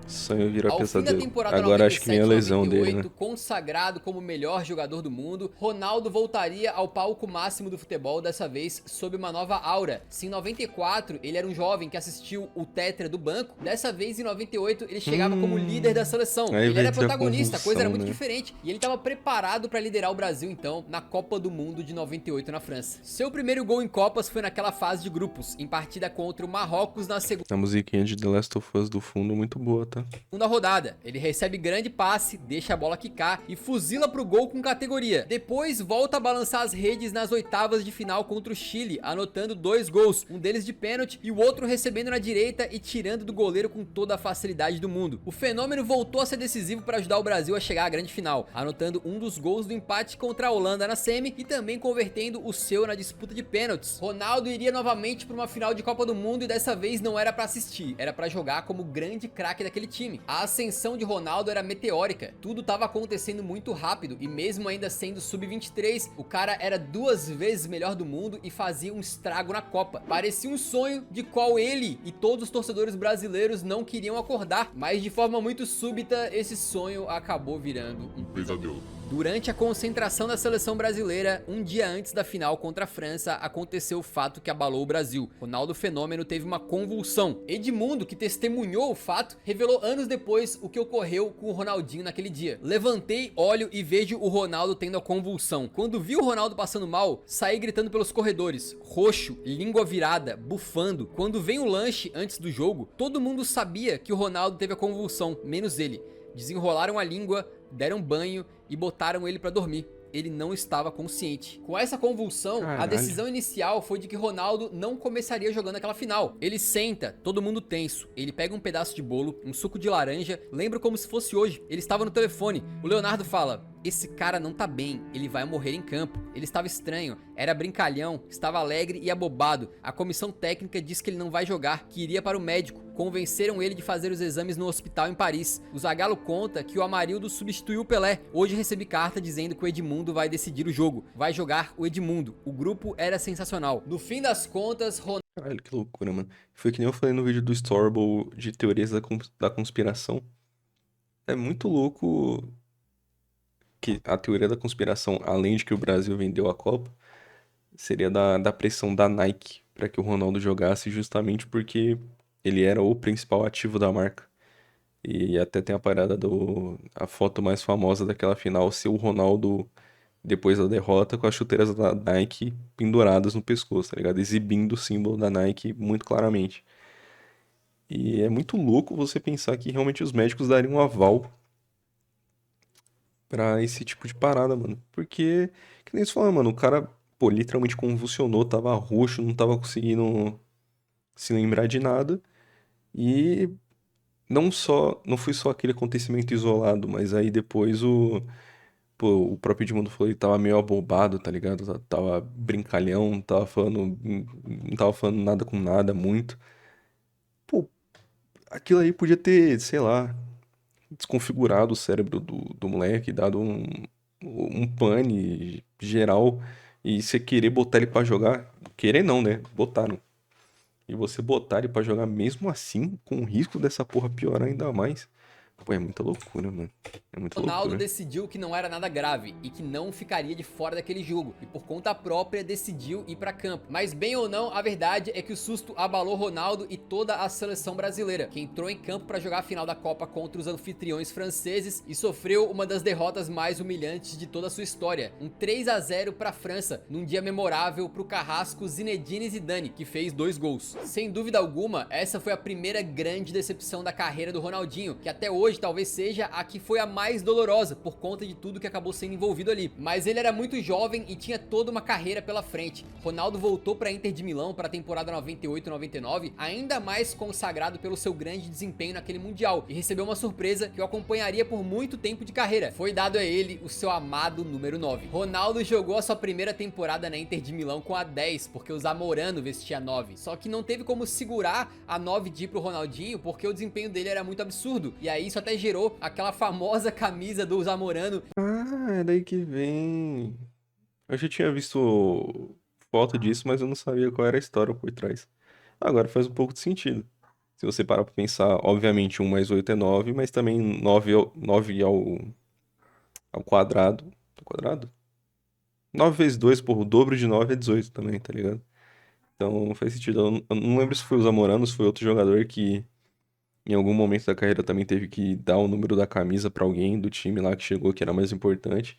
Sonho vira Ao fim da pesadelo. temporada Agora acho que vem a lesão dele, né? 97-98, consagrado como o melhor jogador do mundo, Ronaldo voltaria ao palco máximo do futebol, dessa vez sob uma nova aura. Se em 94 ele era um jovem que assistiu o Tetra do banco, dessa vez em 98 ele chegava como líder da seleção. Aí Ele vai era ter a protagonista, a coisa era muito convulsão, né? diferente. E ele estava preparado para liderar o Brasil então na Copa do Mundo de 98 na França. Seu primeiro gol em Copas foi naquela fase de grupos, em partida contra o Marrocos na segunda A musiquinha de The Last of Us do fundo muito boa, tá? rodada. Ele recebe grande passe, deixa a bola quicar e fuzila pro gol com categoria. Depois volta a balançar as redes nas oitavas de final contra o Chile, anotando 2 gols, um deles de pênalti e o outro recebendo na direita e tirando do goleiro com toda a facilidade do mundo. O fenômeno voltou a ser decisivo para ajudar o Brasil a chegar à grande final, anotando um dos gols do empate contra a Holanda na semi e também convertendo o seu na disputa de pênaltis. Ronaldo iria novamente para uma final de Copa do Mundo e dessa vez não era para assistir, era para jogar como grande craque daquele time. A ascensão de Ronaldo era meteórica, tudo estava acontecendo muito rápido e mesmo ainda sendo sub-23, o cara era 2 vezes melhor do mundo e fazia um estrago na Copa. Parecia um sonho de qual ele e todos os torcedores brasileiros não queriam acordar, mas de forma muito súbita esse sonho acabou virando um pesadelo. Durante a concentração da seleção brasileira, um dia antes da final contra a França, aconteceu o fato que abalou o Brasil. Ronaldo Fenômeno teve uma convulsão. Edmundo, que testemunhou o fato, revelou anos depois o que ocorreu com o Ronaldinho naquele dia. Levantei, olho e vejo o Ronaldo tendo a convulsão. Quando vi o Ronaldo passando mal, saí gritando pelos corredores, roxo, língua virada, bufando. Quando vem o lanche antes do jogo, todo mundo sabia que o Ronaldo teve a convulsão, menos ele. Desenrolaram a língua, deram banho e botaram ele pra dormir. Ele não estava consciente. Com essa convulsão, a decisão inicial foi de que Ronaldo não começaria jogando aquela final. Ele senta, todo mundo tenso. Ele pega um pedaço de bolo, um suco de laranja, lembra como se fosse hoje. Ele estava no telefone. O Leonardo fala: esse cara não tá bem, ele vai morrer em campo. Ele estava estranho, era brincalhão, estava alegre e abobado. A comissão técnica disse que ele não vai jogar, que iria para o médico. Convenceram ele de fazer os exames no hospital em Paris. O Zagallo conta que o Amarildo substituiu o Pelé. Hoje recebi carta dizendo que o Edmundo vai decidir o jogo. Vai jogar o Edmundo. O grupo era sensacional. No fim das contas, Caralho, que loucura, mano. Foi que nem eu falei no vídeo do Storble de teorias da conspiração. É muito louco que a teoria da conspiração, além de que o Brasil vendeu a Copa, seria da pressão da Nike para que o Ronaldo jogasse justamente porque ele era o principal ativo da marca. E até tem a parada a foto mais famosa daquela final ser o Ronaldo depois da derrota com as chuteiras da Nike penduradas no pescoço, tá ligado? Exibindo o símbolo da Nike muito claramente. E é muito louco você pensar que realmente os médicos dariam um aval pra esse tipo de parada, mano. Porque, que nem você falou, mano, o cara, pô, literalmente convulsionou, tava roxo, não tava conseguindo se lembrar de nada. E não foi só aquele acontecimento isolado, mas aí depois pô, o próprio Edmundo falou que tava meio abobado, tá ligado? Tava brincalhão, não tava falando nada com nada muito. Pô, aquilo aí podia ter, sei lá, desconfigurado o cérebro do moleque, dado um pane geral e você querer botar ele pra jogar. Querer não, né? Botaram. E você botar ele pra jogar mesmo assim, com o risco dessa porra piorar ainda mais. Pô, é muita loucura, mano. É muita Ronaldo loucura. decidiu que não era nada grave e que não ficaria de fora daquele jogo, e por conta própria decidiu ir pra campo. Mas bem ou não, a verdade é que o susto abalou Ronaldo e toda a seleção brasileira, que entrou em campo pra jogar a final da Copa contra os anfitriões franceses e sofreu uma das derrotas mais humilhantes de toda a sua história, um 3-0 pra França, num dia memorável pro carrasco Zinedine Zidane, que fez 2 gols. Sem dúvida alguma, essa foi a primeira grande decepção da carreira do Ronaldinho, que até hoje talvez seja a que foi a mais dolorosa por conta de tudo que acabou sendo envolvido ali. Mas ele era muito jovem e tinha toda uma carreira pela frente. Ronaldo voltou para Inter de Milão para a temporada 98-99, ainda mais consagrado pelo seu grande desempenho naquele mundial, e recebeu uma surpresa que o acompanharia por muito tempo de carreira. Foi dado a ele o seu amado número 9. Ronaldo jogou a sua primeira temporada na Inter de Milão com a 10, porque o Zamorano vestia a 9. Só que não teve como segurar a 9 de ir pro Ronaldinho, porque o desempenho dele era muito absurdo. E aí isso até gerou aquela famosa camisa do Zamorano. Ah, é daí que vem. Eu já tinha visto foto disso, mas eu não sabia qual era a história por trás. Agora faz um pouco de sentido. Se você parar pra pensar, obviamente 1 mais 8 é 9, mas também 9 ao quadrado. Ao quadrado? 9 vezes 2, porra, o dobro de 9 é 18 também, tá ligado? Então faz sentido. Eu não lembro se foi o Zamorano, se foi outro jogador que em algum momento da carreira também teve que dar o número da camisa pra alguém do time lá que chegou, que era mais importante.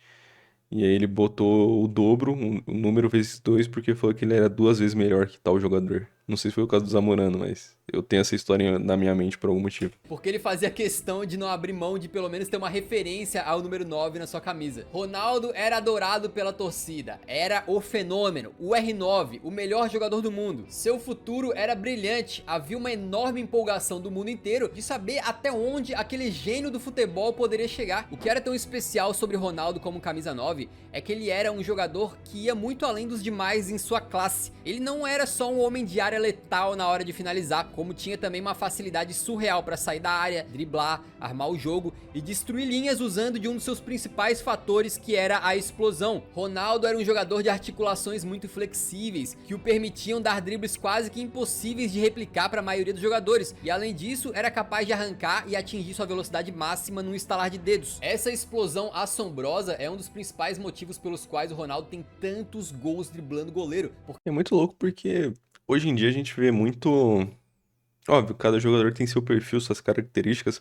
E aí ele botou o dobro, um número vezes 2, porque falou que ele era 2 vezes melhor que tal jogador. Não sei se foi o caso do Zamorano, mas eu tenho essa história na minha mente por algum motivo. Porque ele fazia questão de não abrir mão de pelo menos ter uma referência ao número 9 na sua camisa. Ronaldo era adorado pela torcida, era o fenômeno, o R9, o melhor jogador do mundo. Seu futuro era brilhante, havia uma enorme empolgação do mundo inteiro de saber até onde aquele gênio do futebol poderia chegar. O que era tão especial sobre Ronaldo como camisa 9 é que ele era um jogador que ia muito além dos demais em sua classe. Ele não era só um homem de área letal na hora de finalizar, como tinha também uma facilidade surreal para sair da área, driblar, armar o jogo e destruir linhas usando de um dos seus principais fatores, que era a explosão. Ronaldo era um jogador de articulações muito flexíveis, que o permitiam dar dribles quase que impossíveis de replicar para a maioria dos jogadores, e além disso era capaz de arrancar e atingir sua velocidade máxima num estalar de dedos. Essa explosão assombrosa é um dos principais motivos pelos quais o Ronaldo tem tantos gols driblando o goleiro. É muito louco porque hoje em dia a gente vê muito. Óbvio, cada jogador tem seu perfil, suas características,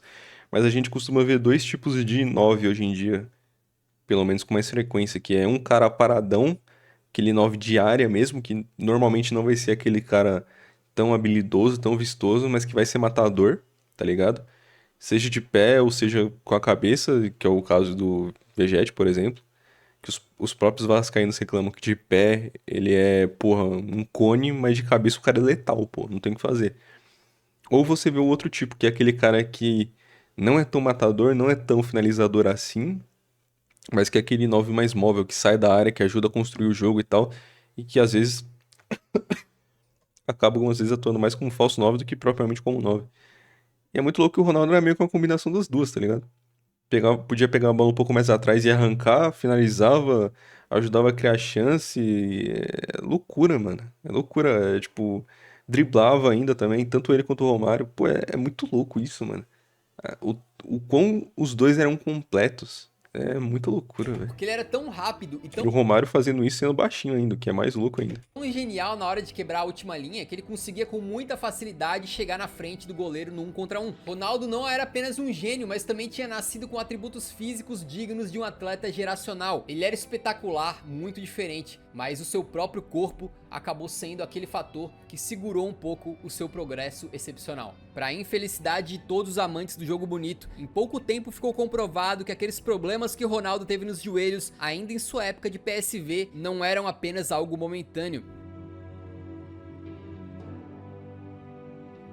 mas a gente costuma ver 2 tipos de 9 hoje em dia, pelo menos com mais frequência, que é um cara paradão, aquele 9 de área mesmo, que normalmente não vai ser aquele cara tão habilidoso, tão vistoso, mas que vai ser matador, tá ligado? Seja de pé ou seja com a cabeça, que é o caso do Vegete, por exemplo, que os próprios vascaínos reclamam que de pé ele é, porra, um cone, mas de cabeça o cara é letal, pô, não tem o que fazer. Ou você vê o outro tipo, que é aquele cara que não é tão matador, não é tão finalizador assim, mas que é aquele 9 mais móvel, que sai da área, que ajuda a construir o jogo e tal, e que às vezes acaba algumas vezes atuando mais como falso 9 do que propriamente como 9. E é muito louco que o Ronaldo era meio que uma combinação das duas, tá ligado? Podia pegar a bola um pouco mais atrás e arrancar, finalizava, ajudava a criar chance. É loucura, mano. É loucura. É, tipo, driblava ainda também, tanto ele quanto o Romário. Pô, é muito louco isso, mano. O quão os dois eram completos. É muita loucura, velho. Porque ele era tão rápido e E o tão Romário fazendo isso sendo baixinho ainda, o que é mais louco ainda. genial na hora de quebrar a última linha, que ele conseguia com muita facilidade chegar na frente do goleiro no 1 contra 1. Ronaldo não era apenas um gênio, mas também tinha nascido com atributos físicos dignos de um atleta geracional. Ele era espetacular, muito diferente, mas o seu próprio corpo acabou sendo aquele fator que segurou um pouco o seu progresso excepcional. Para infelicidade de todos os amantes do jogo bonito, em pouco tempo ficou comprovado que aqueles problemas que o Ronaldo teve nos joelhos, ainda em sua época de PSV, não eram apenas algo momentâneo.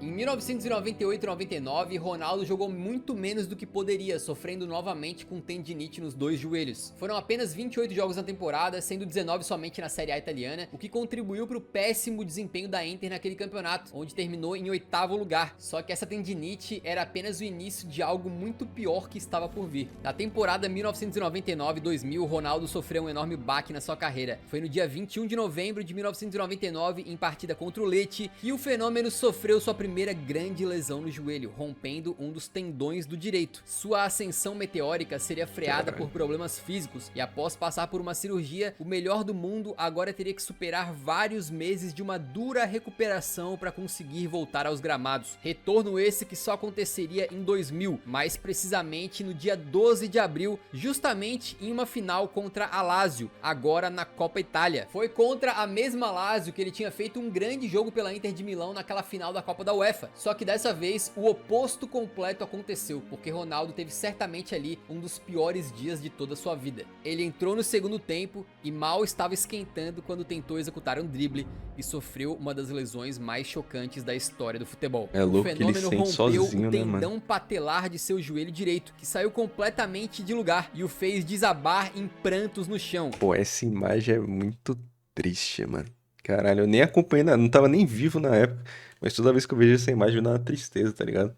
Em 1998-99, Ronaldo jogou muito menos do que poderia, sofrendo novamente com tendinite nos 2 joelhos. Foram apenas 28 jogos na temporada, sendo 19 somente na Série A italiana, o que contribuiu para o péssimo desempenho da Inter naquele campeonato, onde terminou em 8º lugar. Só que essa tendinite era apenas o início de algo muito pior que estava por vir. Na temporada 1999-2000, Ronaldo sofreu um enorme baque na sua carreira. Foi no dia 21 de novembro de 1999, em partida contra o Lecce, que o fenômeno sofreu sua primeira primeira grande lesão no joelho, rompendo um dos tendões do direito. Sua ascensão meteórica seria freada por problemas físicos e após passar por uma cirurgia, o melhor do mundo agora teria que superar vários meses de uma dura recuperação para conseguir voltar aos gramados. Retorno esse que só aconteceria em 2000, mais precisamente no dia 12 de abril, justamente em uma final contra a Lazio, agora na Copa Itália. Foi contra a mesma Lazio que ele tinha feito um grande jogo pela Inter de Milão naquela final da Copa da UEFA. Só que dessa vez o oposto completo aconteceu, porque Ronaldo teve certamente ali um dos piores dias de toda a sua vida. Ele entrou no segundo tempo e mal estava esquentando quando tentou executar um drible e sofreu uma das lesões mais chocantes da história do futebol. É O louco que ele fenômeno sente rompeu sozinho, o né, mano? tendão patelar de seu joelho direito, que saiu completamente de lugar e o fez desabar em prantos no chão. Pô, essa imagem é muito triste, mano. Caralho, eu nem acompanhei, não tava nem vivo na época. Mas toda vez que eu vejo essa imagem, dá uma tristeza, tá ligado?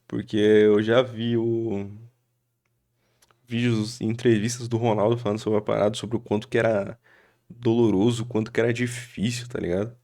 Porque eu já vi vídeos e entrevistas do Ronaldo falando sobre a parada, sobre o quanto que era doloroso, o quanto que era difícil, tá ligado?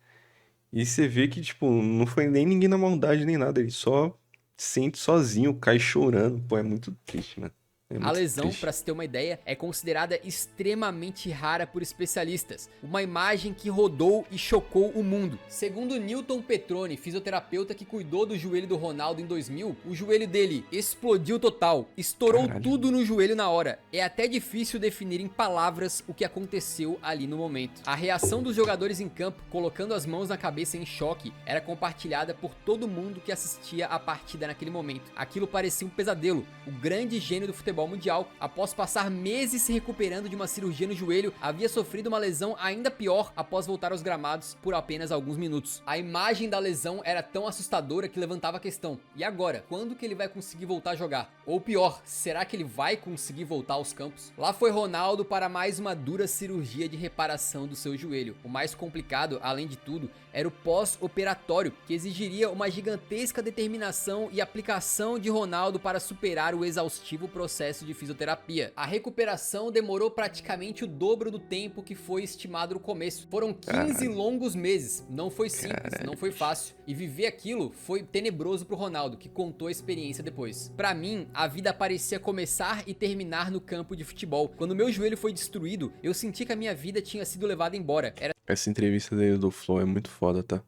E você vê que, tipo, não foi nem ninguém na maldade nem nada, ele só sente sozinho, cai chorando. Pô, é muito triste, mano. É A muito lesão, triste. para se ter uma ideia, é considerada extremamente rara por especialistas, uma imagem que rodou e chocou o mundo. Segundo Newton Petroni, fisioterapeuta que cuidou do joelho do Ronaldo em 2000, o joelho dele explodiu total, estourou Caralho. tudo no joelho na hora. É até difícil definir em palavras o que aconteceu ali no momento. A reação dos jogadores em campo, colocando as mãos na cabeça em choque, era compartilhada por todo mundo que assistia a partida naquele momento. Aquilo parecia um pesadelo. O grande gênio do futebol mundial, após passar meses se recuperando de uma cirurgia no joelho, havia sofrido uma lesão ainda pior após voltar aos gramados por apenas alguns minutos. A imagem da lesão era tão assustadora que levantava a questão: e agora? Quando que ele vai conseguir voltar a jogar? Ou pior, será que ele vai conseguir voltar aos campos? Lá foi Ronaldo para mais uma dura cirurgia de reparação do seu joelho. O mais complicado, além de tudo, era o pós-operatório, que exigiria uma gigantesca determinação e aplicação de Ronaldo para superar o exaustivo processo de fisioterapia. A recuperação demorou praticamente o dobro do tempo que foi estimado no começo. Foram 15 Caralho. longos meses. Não foi simples, não foi fácil. E viver aquilo foi tenebroso pro Ronaldo, que contou a experiência depois. Pra mim, a vida parecia começar e terminar no campo de futebol. Quando meu joelho foi destruído, eu senti que a minha vida tinha sido levada embora. Era Essa entrevista dele do Flow é muito foda, tá?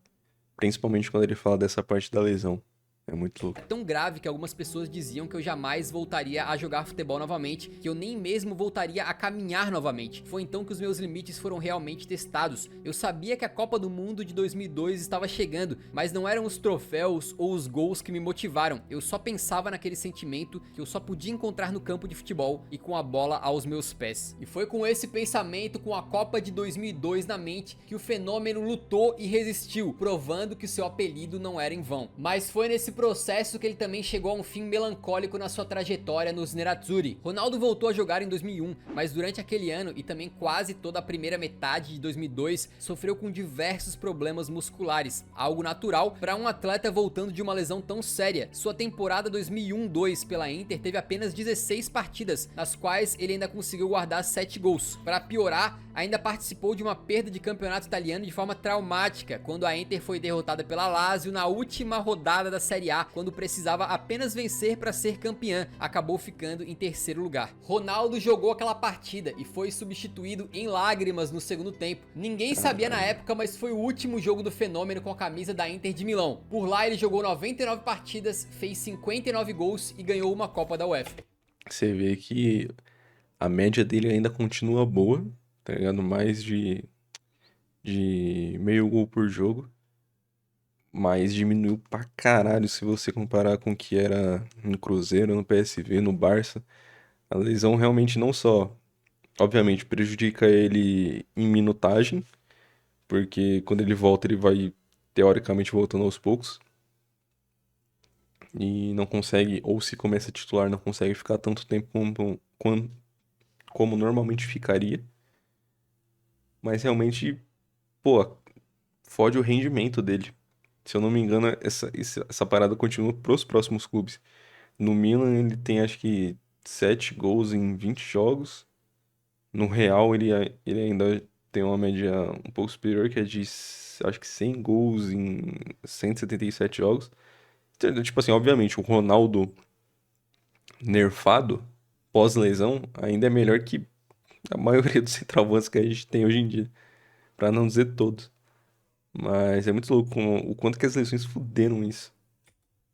Principalmente quando ele fala dessa parte da lesão. É muito louco. tão grave que algumas pessoas diziam que eu jamais voltaria a jogar futebol novamente, que eu nem mesmo voltaria a caminhar novamente. Foi então que os meus limites foram realmente testados. Eu sabia que a Copa do Mundo de 2002 estava chegando, mas não eram os troféus ou os gols que me motivaram. Eu só pensava naquele sentimento que eu só podia encontrar no campo de futebol e com a bola aos meus pés. E foi com esse pensamento, com a Copa de 2002 na mente, que o fenômeno lutou e resistiu, provando que seu apelido não era em vão. Mas foi nesse processo que ele também chegou a um fim melancólico na sua trajetória nos Nerazzurri. Ronaldo voltou a jogar em 2001, mas durante aquele ano e também quase toda a primeira metade de 2002, sofreu com diversos problemas musculares, algo natural para um atleta voltando de uma lesão tão séria. Sua temporada 2001-2 pela Inter teve apenas 16 partidas, nas quais ele ainda conseguiu guardar 7 gols. Para piorar, ainda participou de uma perda de campeonato italiano de forma traumática, quando a Inter foi derrotada pela Lazio na última rodada da Série A, quando precisava apenas vencer para ser campeã, acabou ficando em terceiro lugar. Ronaldo jogou aquela partida e foi substituído em lágrimas no segundo tempo. Ninguém sabia na época, mas foi o último jogo do fenômeno com a camisa da Inter de Milão. Por lá ele jogou 99 partidas, fez 59 gols e ganhou uma Copa da UEFA. Você vê que a média dele ainda continua boa, tá ligado? Mais de meio gol por jogo. Mas diminuiu pra caralho se você comparar com o que era no Cruzeiro, no PSV, no Barça. A lesão realmente não só, obviamente, prejudica ele em minutagem, porque quando ele volta, ele vai teoricamente voltando aos poucos. E não consegue, ou se começa a titular, não consegue ficar tanto tempo como normalmente ficaria. Mas realmente, pô, fode o rendimento dele. Se eu não me engano, essa parada continua pros próximos clubes. No Milan, ele tem acho que 7 gols em 20 jogos. No Real, ele ainda tem uma média um pouco superior, que é de acho que 100 gols em 177 jogos. Tipo assim, obviamente, o Ronaldo nerfado, pós-lesão, ainda é melhor que a maioria dos centroavantes que a gente tem hoje em dia. Pra não dizer todos. Mas é muito louco o quanto que as lesões fuderam isso.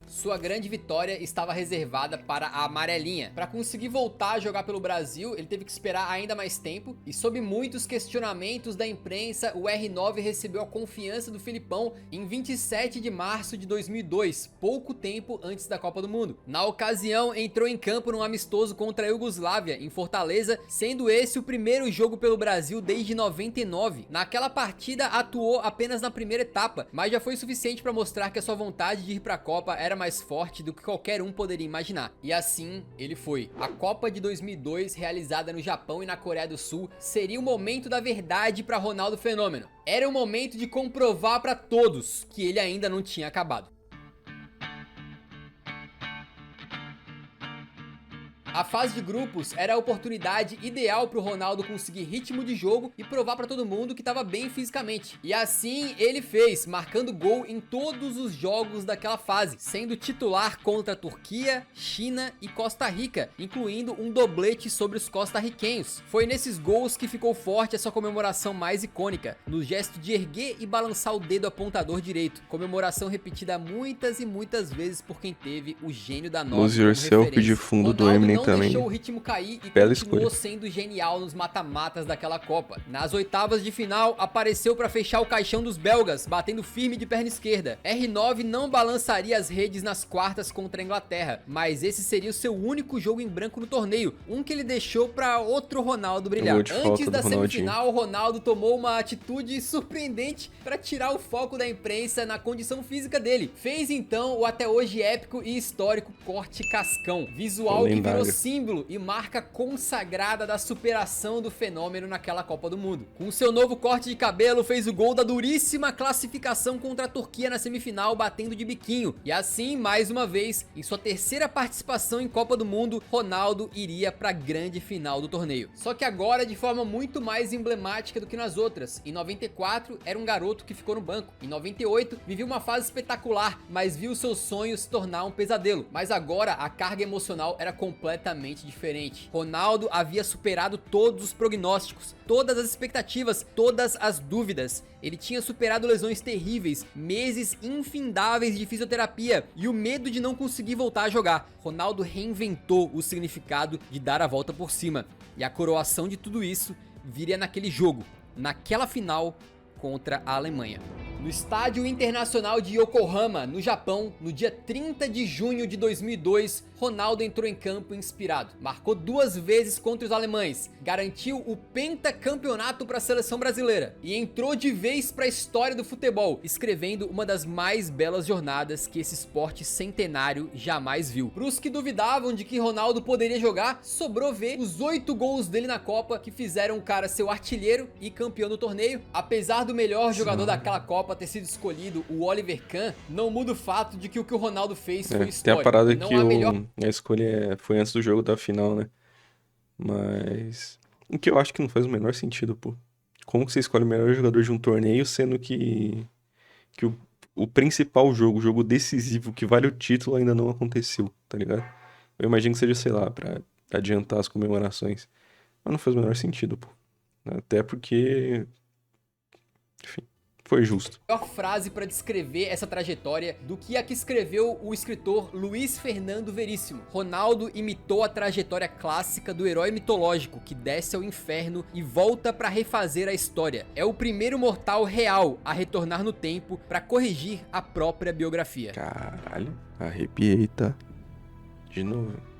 Sua grande vitória estava reservada para a amarelinha. Para conseguir voltar a jogar pelo Brasil, ele teve que esperar ainda mais tempo. E sob muitos questionamentos da imprensa, o R9 recebeu a confiança do Filipão em 27 de março de 2002, pouco tempo antes da Copa do Mundo. Na ocasião, entrou em campo num amistoso contra a Iugoslávia, em Fortaleza, sendo esse o primeiro jogo pelo Brasil desde 99. Naquela partida, atuou apenas na primeira etapa, mas já foi suficiente para mostrar que a sua vontade de ir para a Copa era mais forte do que qualquer um poderia imaginar. E assim ele foi. A Copa de 2002, realizada no Japão e na Coreia do Sul, seria o momento da verdade para Ronaldo Fenômeno. Era o momento de comprovar para todos que ele ainda não tinha acabado. A fase de grupos era a oportunidade ideal para o Ronaldo conseguir ritmo de jogo e provar para todo mundo que estava bem fisicamente. E assim ele fez, marcando gol em todos os jogos daquela fase, sendo titular contra a Turquia, China e Costa Rica, incluindo um doblete sobre os costarriquenhos. Foi nesses gols que ficou forte a sua comemoração mais icônica, no gesto de erguer e balançar o dedo apontador direito, comemoração repetida muitas e muitas vezes por quem teve o gênio da nova Lose como Yourself referência. de fundo do Ronaldo Eminem não também. deixou o ritmo cair e Bela continuou escolha. sendo genial nos mata-matas daquela Copa. Nas oitavas de final, apareceu para fechar o caixão dos belgas, batendo firme de perna esquerda. R9 não balançaria as redes nas quartas contra a Inglaterra, mas esse seria o seu único jogo em branco no torneio, um que ele deixou para outro Ronaldo brilhar. Gol de falta Antes do da Ronaldinho. semifinal, o Ronaldo tomou uma atitude surpreendente para tirar o foco da imprensa na condição física dele. Fez então o até hoje épico e histórico corte cascão, visual que virou Lendário. símbolo e marca consagrada da superação do Fenômeno naquela Copa do Mundo. Com seu novo corte de cabelo, fez o gol da duríssima classificação contra a Turquia na semifinal, batendo de biquinho. E assim, mais uma vez, em sua terceira participação em Copa do Mundo, Ronaldo iria para a grande final do torneio. Só que agora de forma muito mais emblemática do que nas outras. Em 94, era um garoto que ficou no banco. Em 98, vivia uma fase espetacular, mas viu seu sonho se tornar um pesadelo. Mas agora, a carga emocional era completamente diferente. Ronaldo havia superado todos os prognósticos, todas as expectativas, todas as dúvidas. Ele tinha superado lesões terríveis, meses infindáveis de fisioterapia e o medo de não conseguir voltar a jogar. Ronaldo reinventou o significado de dar a volta por cima. E a coroação de tudo isso viria naquele jogo, naquela final contra a Alemanha. No Estádio Internacional de Yokohama, no Japão, no dia 30 de junho de 2002, Ronaldo entrou em campo inspirado. Marcou 2 vezes contra os alemães, garantiu o pentacampeonato para a seleção brasileira e entrou de vez para a história do futebol, escrevendo uma das mais belas jornadas que esse esporte centenário jamais viu. Para os que duvidavam de que Ronaldo poderia jogar, sobrou ver os 8 gols dele na Copa que fizeram o cara ser o artilheiro e campeão do torneio. Apesar do melhor jogador daquela Copa ter sido escolhido, o Oliver Kahn, não muda o fato de que o Ronaldo fez foi Tem histórico. a parada Não que há melhor a escolha foi antes do jogo da final, né? Mas. O que eu acho que não faz o menor sentido, pô. Como que você escolhe o melhor jogador de um torneio, sendo que o principal jogo, o jogo decisivo que vale o título, ainda não aconteceu, tá ligado? Eu imagino que seja, sei lá, pra adiantar as comemorações. Mas não faz o menor sentido, pô. Até porque. Enfim, foi justo. frase para descrever essa trajetória do que a que escreveu o escritor Luiz Fernando Veríssimo. Ronaldo imitou a trajetória clássica do herói mitológico que desce ao inferno e volta para refazer a história. É o primeiro mortal real a retornar no tempo para corrigir a própria biografia. Caralho, arrepiei, tá? De novo.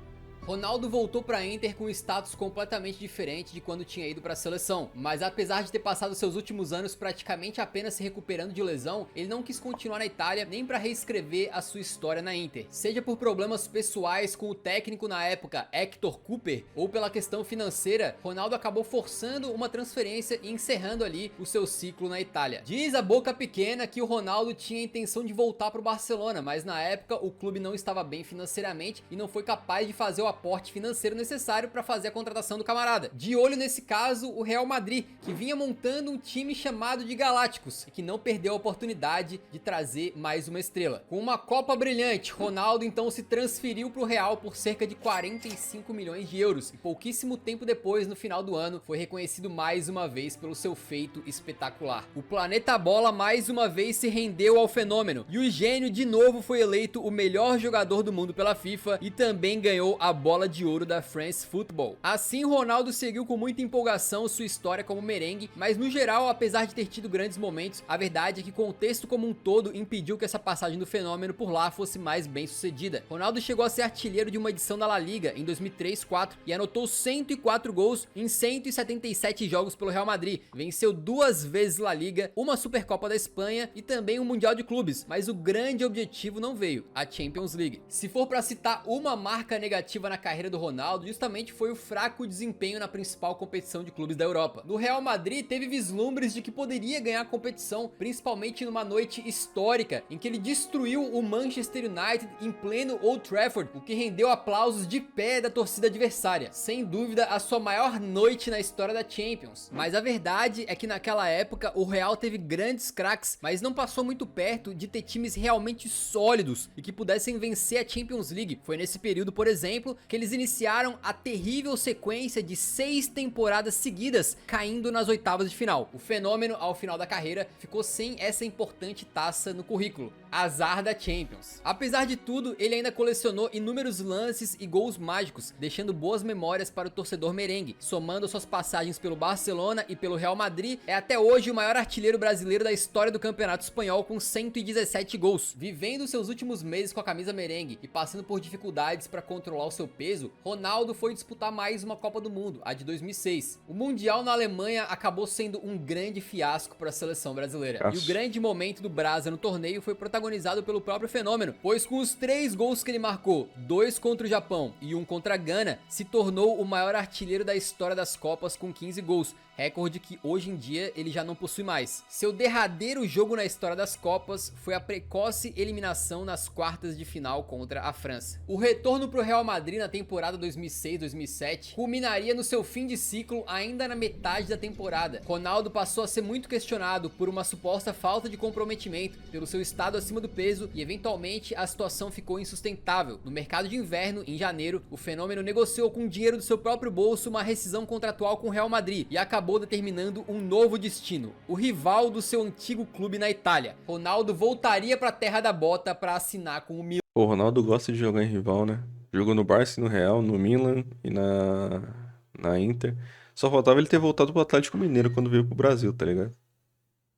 Ronaldo voltou para Inter com um status completamente diferente de quando tinha ido para a seleção, mas apesar de ter passado seus últimos anos praticamente apenas se recuperando de lesão, ele não quis continuar na Itália nem para reescrever a sua história na Inter. Seja por problemas pessoais com o técnico na época, Hector Cooper, ou pela questão financeira, Ronaldo acabou forçando uma transferência e encerrando ali o seu ciclo na Itália. Diz a boca pequena que o Ronaldo tinha a intenção de voltar para o Barcelona, mas na época o clube não estava bem financeiramente e não foi capaz de fazer o aporte financeiro necessário para fazer a contratação do camarada. De olho nesse caso, o Real Madrid, que vinha montando um time chamado de Galácticos e que não perdeu a oportunidade de trazer mais uma estrela. Com uma Copa brilhante, Ronaldo então se transferiu para o Real por cerca de 45 milhões de euros e pouquíssimo tempo depois, no final do ano, foi reconhecido mais uma vez pelo seu feito espetacular. O planeta bola mais uma vez se rendeu ao fenômeno e o gênio de novo foi eleito o melhor jogador do mundo pela FIFA e também ganhou a bola de ouro da France Football. Assim, Ronaldo seguiu com muita empolgação sua história como merengue, mas no geral, apesar de ter tido grandes momentos, a verdade é que o contexto como um todo impediu que essa passagem do fenômeno por lá fosse mais bem sucedida. Ronaldo chegou a ser artilheiro de uma edição da La Liga em 2003-04 e anotou 104 gols em 177 jogos pelo Real Madrid. Venceu 2 vezes La Liga, uma Supercopa da Espanha e também um Mundial de Clubes, mas o grande objetivo não veio, a Champions League. Se for para citar uma marca negativa na carreira do Ronaldo, justamente foi o fraco desempenho na principal competição de clubes da Europa. No Real Madrid teve vislumbres de que poderia ganhar a competição, principalmente numa noite histórica em que ele destruiu o Manchester United em pleno Old Trafford, o que rendeu aplausos de pé da torcida adversária. Sem dúvida, a sua maior noite na história da Champions. Mas a verdade é que naquela época o Real teve grandes craques, mas não passou muito perto de ter times realmente sólidos e que pudessem vencer a Champions League. Foi nesse período, por exemplo, que eles iniciaram a terrível sequência de 6 temporadas seguidas caindo nas oitavas de final. O fenômeno, ao final da carreira, ficou sem essa importante taça no currículo. Azar da Champions. Apesar de tudo, ele ainda colecionou inúmeros lances e gols mágicos, deixando boas memórias para o torcedor merengue. Somando suas passagens pelo Barcelona e pelo Real Madrid, é até hoje o maior artilheiro brasileiro da história do Campeonato Espanhol com 117 gols. Vivendo seus últimos meses com a camisa merengue e passando por dificuldades para controlar o seu peso, Ronaldo foi disputar mais uma Copa do Mundo, a de 2006. O Mundial na Alemanha acabou sendo um grande fiasco para a seleção brasileira. E o grande momento do Brasa no torneio foi protagonizado pelo próprio fenômeno, pois com os 3 gols que ele marcou, 2 contra o Japão e 1 contra a Gana, se tornou o maior artilheiro da história das Copas com 15 gols, recorde que hoje em dia ele já não possui mais. Seu derradeiro jogo na história das Copas foi a precoce eliminação nas quartas de final contra a França. O retorno para o Real Madrid na temporada 2006-2007 culminaria no seu fim de ciclo ainda na metade da temporada. Ronaldo passou a ser muito questionado por uma suposta falta de comprometimento, pelo seu estado acima do peso e eventualmente a situação ficou insustentável. No mercado de inverno, em janeiro, o fenômeno negociou com dinheiro do seu próprio bolso uma rescisão contratual com o Real Madrid e acabou determinando um novo destino, o rival do seu antigo clube na Itália. Ronaldo voltaria para a terra da bota para assinar com o Milan. O Ronaldo gosta de jogar em rival, né? Jogou no Barça, no Real, no Milan e na Inter. Só faltava ele ter voltado pro Atlético Mineiro quando veio pro Brasil, tá ligado?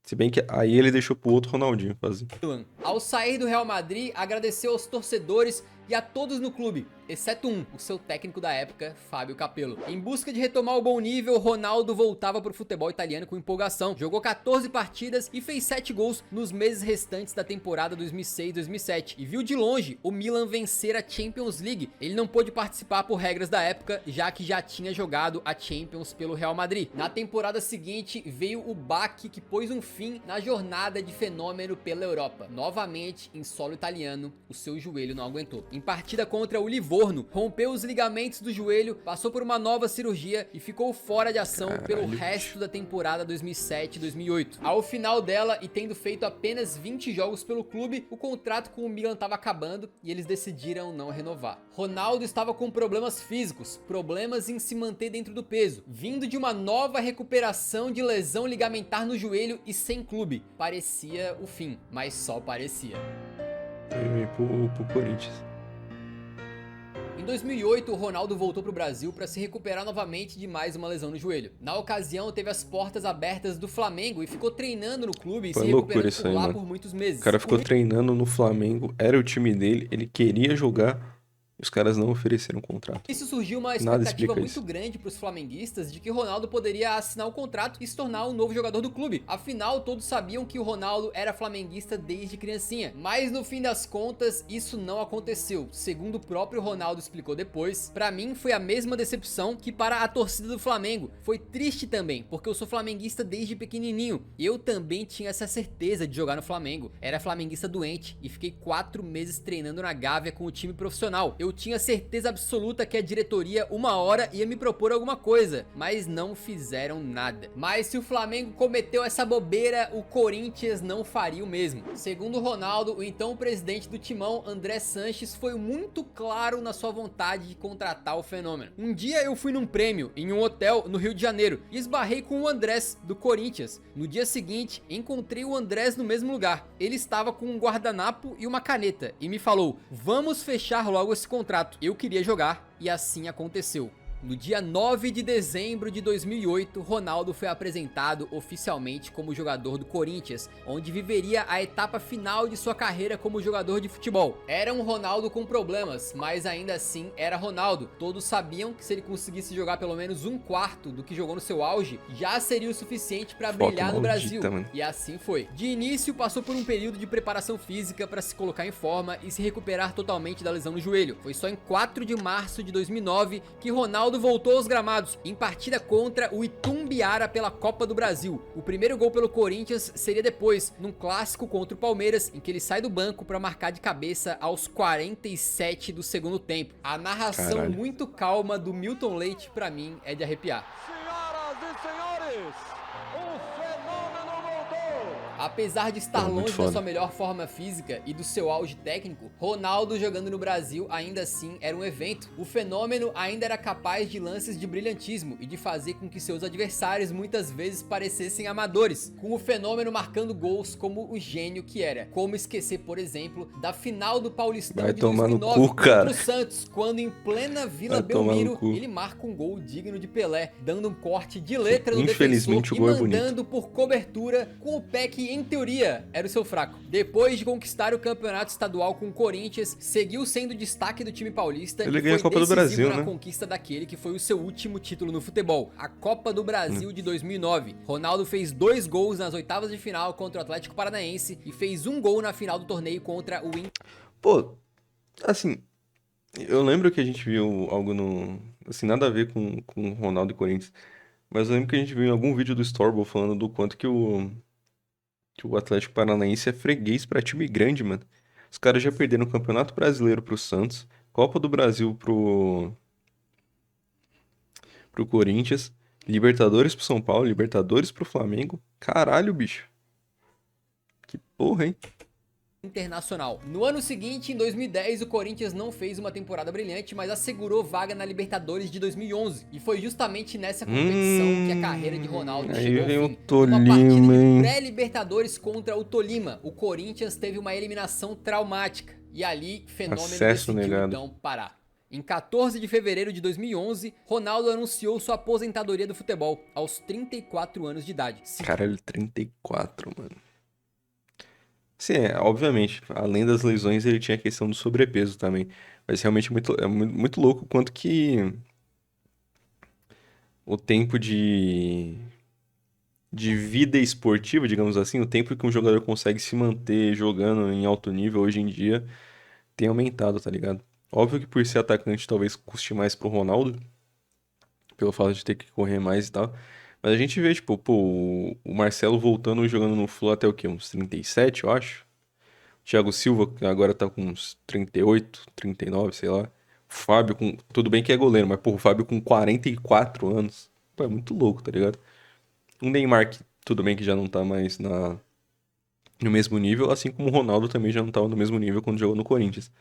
Se bem que aí ele deixou pro outro Ronaldinho fazer. Ao sair do Real Madrid, agradeceu aos torcedores e a todos no clube, exceto o seu técnico da época, Fábio Capello. Em busca de retomar o bom nível, Ronaldo voltava para o futebol italiano com empolgação. Jogou 14 partidas e fez 7 gols nos meses restantes da temporada 2006-2007 e viu de longe o Milan vencer a Champions League. Ele não pôde participar por regras da época, já que já tinha jogado a Champions pelo Real Madrid. Na temporada seguinte, veio o baque que pôs um fim na jornada de fenômeno pela Europa. Novamente, em solo italiano, o seu joelho não aguentou. Em partida contra o Livorno, rompeu os ligamentos do joelho, passou por uma nova cirurgia e ficou fora de ação pelo resto da temporada 2007-2008. Ao final dela, e tendo feito apenas 20 jogos pelo clube, o contrato com o Milan estava acabando e eles decidiram não renovar. Ronaldo estava com problemas físicos, problemas em se manter dentro do peso, vindo de uma nova recuperação de lesão ligamentar no joelho e sem clube. Parecia o fim, mas só parecia. Pro Corinthians. Em 2008, o Ronaldo voltou para o Brasil para se recuperar novamente de mais uma lesão no joelho. Na ocasião, teve as portas abertas do Flamengo e ficou treinando no clube e se recuperando por lá por muitos meses. O cara ficou treinando no Flamengo, era o time dele, ele queria jogar. E os caras não ofereceram contrato. Isso surgiu uma expectativa muito grande para os flamenguistas de que Ronaldo poderia assinar o contrato e se tornar um novo jogador do clube. Afinal, todos sabiam que o Ronaldo era flamenguista desde criancinha. Mas no fim das contas, isso não aconteceu. Segundo o próprio Ronaldo explicou depois, para mim foi a mesma decepção que para a torcida do Flamengo. Foi triste também, porque eu sou flamenguista desde pequenininho. Eu também tinha essa certeza de jogar no Flamengo. Era flamenguista doente e fiquei 4 meses treinando na Gávea com o time profissional. Eu Eu tinha certeza absoluta que a diretoria uma hora ia me propor alguma coisa, mas não fizeram nada. Mas se o Flamengo cometeu essa bobeira, o Corinthians não faria o mesmo. Segundo Ronaldo, o então presidente do Timão, André Sanches, foi muito claro na sua vontade de contratar o Fenômeno. Um dia eu fui num prêmio em um hotel no Rio de Janeiro e esbarrei com o Andrés do Corinthians. No dia seguinte, encontrei o Andrés no mesmo lugar. Ele estava com um guardanapo e uma caneta e me falou: "Vamos fechar logo esse contrato." Eu queria jogar e assim aconteceu. No dia 9 de dezembro de 2008, Ronaldo foi apresentado oficialmente como jogador do Corinthians, onde viveria a etapa final de sua carreira como jogador de futebol. Era um Ronaldo com problemas, mas ainda assim era Ronaldo. Todos sabiam que se ele conseguisse jogar pelo menos um quarto do que jogou no seu auge, já seria o suficiente para brilhar no Brasil. E assim foi. De início, passou por um período de preparação física para se colocar em forma e se recuperar totalmente da lesão no joelho. Foi só em 4 de março de 2009 que Ronaldo voltou aos gramados em partida contra o Itumbiara pela Copa do Brasil. O primeiro gol pelo Corinthians seria depois, num clássico contra o Palmeiras, em que ele sai do banco para marcar de cabeça aos 47 do segundo tempo. A narração muito calma do Milton Leite, pra mim, é de arrepiar. Senhoras e senhores, o Fenômeno voltou! Apesar de estar longe da sua melhor forma física e do seu auge técnico, Ronaldo jogando no Brasil ainda assim era um evento. O Fenômeno ainda era capaz de lances de brilhantismo e de fazer com que seus adversários muitas vezes parecessem amadores, com o Fenômeno marcando gols como o gênio que era. Como esquecer, por exemplo, da final do Paulistão de 2009 contra o Santos, quando em plena Vila Belmiro ele marca um gol digno de Pelé, dando um corte de letra no defensor e mandando por cobertura com o pé que, em teoria, era o seu fraco. Depois de conquistar o campeonato estadual com o Corinthians, seguiu sendo destaque do time paulista e foi a Copa do Brasil, na conquista daquele que foi o seu último título no futebol, a Copa do Brasil de 2009. Ronaldo fez 2 gols nas oitavas de final contra o Atlético Paranaense e fez 1 gol na final do torneio contra o Inter. Pô, assim, eu lembro que a gente viu algo no... Assim, nada a ver com Ronaldo e Corinthians, mas eu lembro que a gente viu em algum vídeo do Storball falando do quanto que o Atlético Paranaense é freguês pra time grande, mano. Os caras já perderam o Campeonato Brasileiro pro Santos, Copa do Brasil pro Corinthians, Libertadores pro São Paulo, Libertadores pro Flamengo. Caralho, bicho. Que porra, hein? Internacional. No ano seguinte, em 2010, o Corinthians não fez uma temporada brilhante, mas assegurou vaga na Libertadores de 2011. E foi justamente nessa competição que a carreira de Ronaldo chegou ao fim. Uma partida de pré-Libertadores contra o Tolima. O Corinthians teve uma eliminação traumática. E ali, Fenômeno decidiu então parar. Em 14 de fevereiro de 2011, Ronaldo anunciou sua aposentadoria do futebol, aos 34 anos de idade. Caralho, 34, mano. Sim, obviamente, além das lesões, ele tinha a questão do sobrepeso também. Mas realmente muito louco o quanto que o tempo de vida esportiva, digamos assim, o tempo que um jogador consegue se manter jogando em alto nível hoje em dia tem aumentado, tá ligado? Óbvio que por ser atacante talvez custe mais pro Ronaldo, pelo fato de ter que correr mais e tal. Mas a gente vê, tipo, pô, o Marcelo voltando e jogando no Flu até o quê? Uns 37, eu acho. Thiago Silva, que agora tá com uns 38, 39, sei lá. O Fábio com... Tudo bem que é goleiro, mas, pô, o Fábio com 44 anos. Pô, é muito louco, tá ligado? O Neymar, que tudo bem que já não tá mais no mesmo nível, assim como o Ronaldo também já não tava no mesmo nível quando jogou no Corinthians.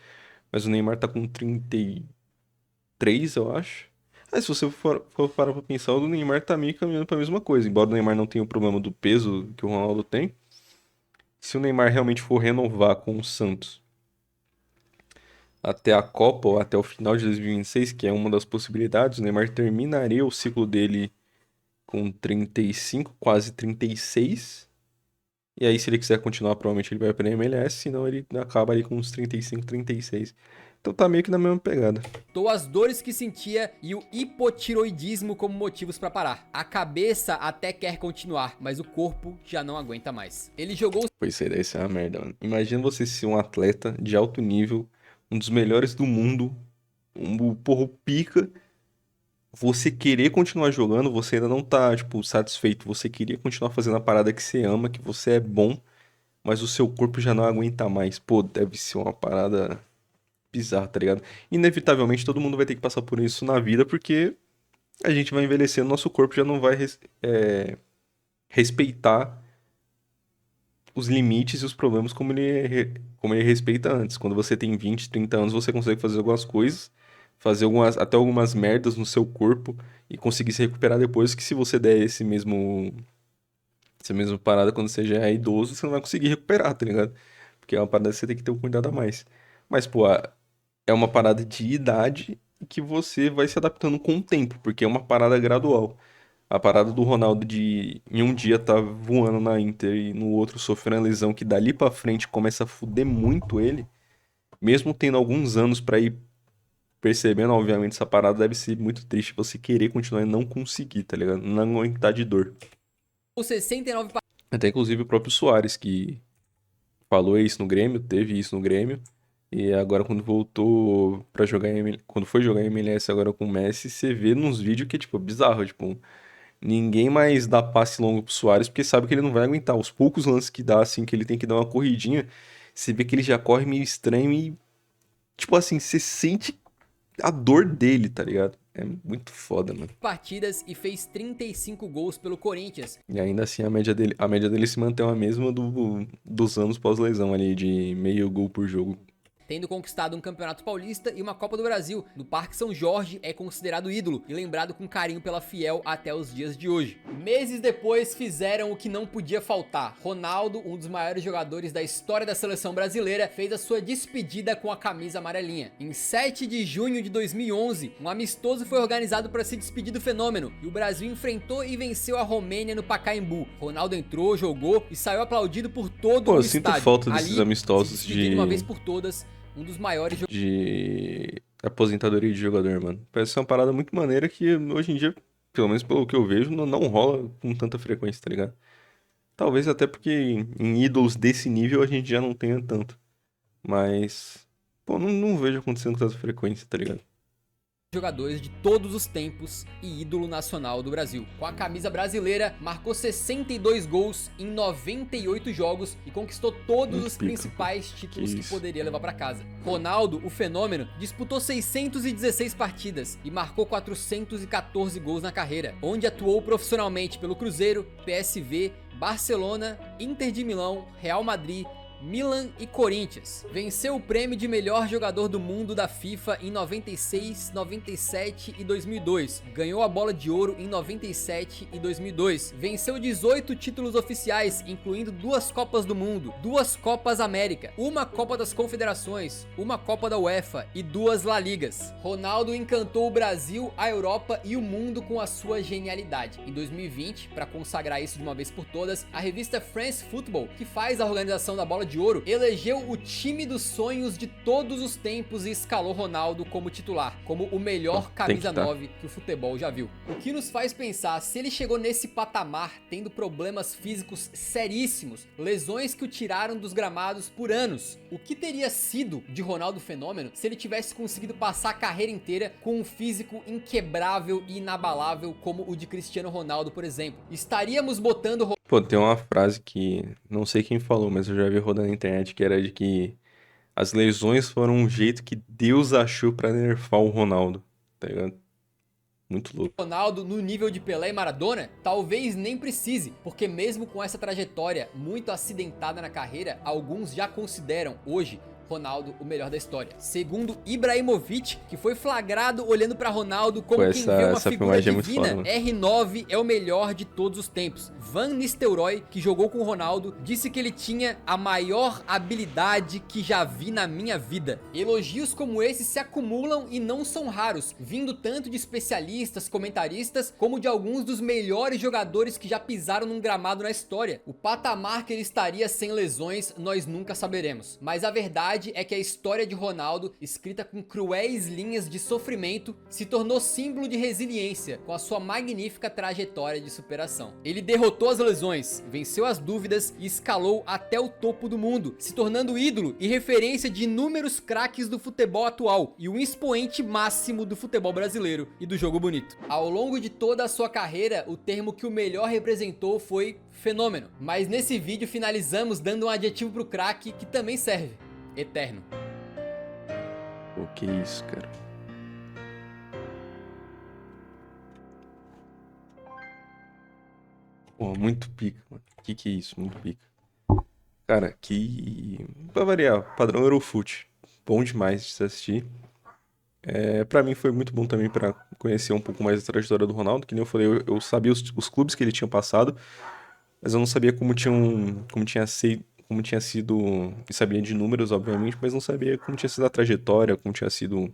Mas o Neymar tá com 33, eu acho. Aí se você for parar pra pensar, o Neymar tá meio caminhando pra mesma coisa. Embora o Neymar não tenha o problema do peso que o Ronaldo tem, se o Neymar realmente for renovar com o Santos até a Copa ou até o final de 2026, que é uma das possibilidades, o Neymar terminaria o ciclo dele com 35, quase 36. E aí, se ele quiser continuar, provavelmente ele vai pra MLS, senão ele acaba ali com uns 35, 36. Então tá meio que na mesma pegada. As dores que sentia e o hipotiroidismo como motivos pra parar. A cabeça até quer continuar, mas o corpo já não aguenta mais. Ele jogou... Pois isso aí deve ser uma merda, mano. Imagina você ser um atleta de alto nível, um dos melhores do mundo, um porro pica, você querer continuar jogando, você ainda não tá, tipo, satisfeito, você queria continuar fazendo a parada que você ama, que você é bom, mas o seu corpo já não aguenta mais. Pô, deve ser uma parada bizarra, tá ligado? Inevitavelmente todo mundo vai ter que passar por isso na vida, porque a gente vai envelhecendo, nosso corpo já não vai respeitar os limites e os problemas como ele respeita antes. Quando você tem 20, 30 anos, você consegue fazer algumas coisas, fazer até algumas merdas no seu corpo e conseguir se recuperar depois, que se você der essa mesma parada quando você já é idoso, você não vai conseguir recuperar, tá ligado? Porque é uma parada que você tem que ter um cuidado a mais. Mas, pô, é uma parada de idade que você vai se adaptando com o tempo, porque é uma parada gradual. A parada do Ronaldo de em um dia tá voando na Inter e no outro sofrendo lesão que dali pra frente começa a fuder muito ele, mesmo tendo alguns anos pra ir percebendo, obviamente, essa parada deve ser muito triste você querer continuar e não conseguir, tá ligado? Não aguentar de dor. Ou 69 Até inclusive o próprio Soares que falou isso no Grêmio, teve isso no Grêmio. E agora quando voltou pra jogar quando foi jogar em MLS agora com o Messi, você vê nos vídeos que é tipo bizarro, tipo, ninguém mais dá passe longo pro Soares porque sabe que ele não vai aguentar. Os poucos lances que dá assim que ele tem que dar uma corridinha, você vê que ele já corre meio estranho e tipo assim, você sente a dor dele, tá ligado? É muito foda, mano. partidas e fez 35 gols pelo Corinthians. E ainda assim a média dele se mantém a mesma dos anos pós-lesão ali de meio gol por jogo. Tendo conquistado um Campeonato Paulista e uma Copa do Brasil, no Parque São Jorge é considerado ídolo e lembrado com carinho pela Fiel até os dias de hoje. Meses depois fizeram o que não podia faltar. Ronaldo, um dos maiores jogadores da história da seleção brasileira, fez a sua despedida com a camisa amarelinha. Em 7 de junho de 2011, um amistoso foi organizado para se despedir do fenômeno e o Brasil enfrentou e venceu a Romênia no Pacaembu. Ronaldo entrou, jogou e saiu aplaudido por todo Pô, o eu sinto estádio. falta desses Ali, amistosos se despedir de uma vez por todas, um dos maiores de aposentadoria de jogador, mano. Parece ser uma parada muito maneira que hoje em dia, pelo menos pelo que eu vejo, não rola com tanta frequência, tá ligado? Talvez até porque em ídolos desse nível a gente já não tenha tanto. Mas, pô, não vejo acontecendo com tanta frequência, tá ligado? jogadores de todos os tempos e ídolo nacional do Brasil. Com a camisa brasileira, marcou 62 gols em 98 jogos e conquistou todos Muito os pica. principais títulos que isso. poderia levar para casa. Ronaldo, o fenômeno, disputou 616 partidas e marcou 414 gols na carreira, onde atuou profissionalmente pelo Cruzeiro, PSV, Barcelona, Inter de Milão, Real Madrid, Milan e Corinthians. Venceu o prêmio de melhor jogador do mundo da FIFA em 96, 97 e 2002. Ganhou a bola de ouro em 97 e 2002. Venceu 18 títulos oficiais, incluindo 2 Copas do Mundo, 2 Copas América, uma Copa das Confederações, uma Copa da UEFA e 2 La Ligas. Ronaldo encantou o Brasil, a Europa e o mundo com a sua genialidade. Em 2020, para consagrar isso de uma vez por todas, a revista France Football, que faz a organização da bola de ouro, elegeu o time dos sonhos de todos os tempos e escalou Ronaldo como titular, como o melhor camisa 9 que o futebol já viu. O que nos faz pensar, se ele chegou nesse patamar tendo problemas físicos seríssimos, lesões que o tiraram dos gramados por anos, o que teria sido de Ronaldo Fenômeno se ele tivesse conseguido passar a carreira inteira com um físico inquebrável e inabalável como o de Cristiano Ronaldo, por exemplo? Estaríamos botando Pô, tem uma frase que não sei quem falou, mas eu já vi rodando na internet que era de que as lesões foram um jeito que Deus achou pra nerfar o Ronaldo, tá ligado? Muito louco. Ronaldo no nível de Pelé e Maradona? Talvez nem precise, porque mesmo com essa trajetória muito acidentada na carreira, alguns já consideram hoje Ronaldo o melhor da história. Segundo Ibrahimovic, que foi flagrado olhando pra Ronaldo como Pô, quem vê uma essa figura filmagem é muito divina, foda, mano. R9 é o melhor de todos os tempos. Van Nistelrooy, que jogou com o Ronaldo, disse que ele tinha a maior habilidade que já vi na minha vida. Elogios como esse se acumulam e não são raros, vindo tanto de especialistas, comentaristas, como de alguns dos melhores jogadores que já pisaram num gramado na história. O patamar que ele estaria sem lesões, nós nunca saberemos. Mas a verdade é que a história de Ronaldo, escrita com cruéis linhas de sofrimento, se tornou símbolo de resiliência com a sua magnífica trajetória de superação. Ele derrotou as lesões, venceu as dúvidas e escalou até o topo do mundo, se tornando ídolo e referência de inúmeros craques do futebol atual e um expoente máximo do futebol brasileiro e do jogo bonito. Ao longo de toda a sua carreira, o termo que o melhor representou foi fenômeno, mas nesse vídeo finalizamos dando um adjetivo pro craque que também serve: eterno. Pô, que isso, cara. Pô, muito pica, mano. Que é isso? Muito pica. Cara, que. Pra variar, padrão Eurofute. Bom demais de se assistir. Pra mim foi muito bom também pra conhecer um pouco mais a trajetória do Ronaldo. Que nem eu falei, eu sabia os clubes que ele tinha passado, mas eu não sabia como tinha sido. E sabia de números, obviamente, mas não sabia como tinha sido a trajetória, como tinha sido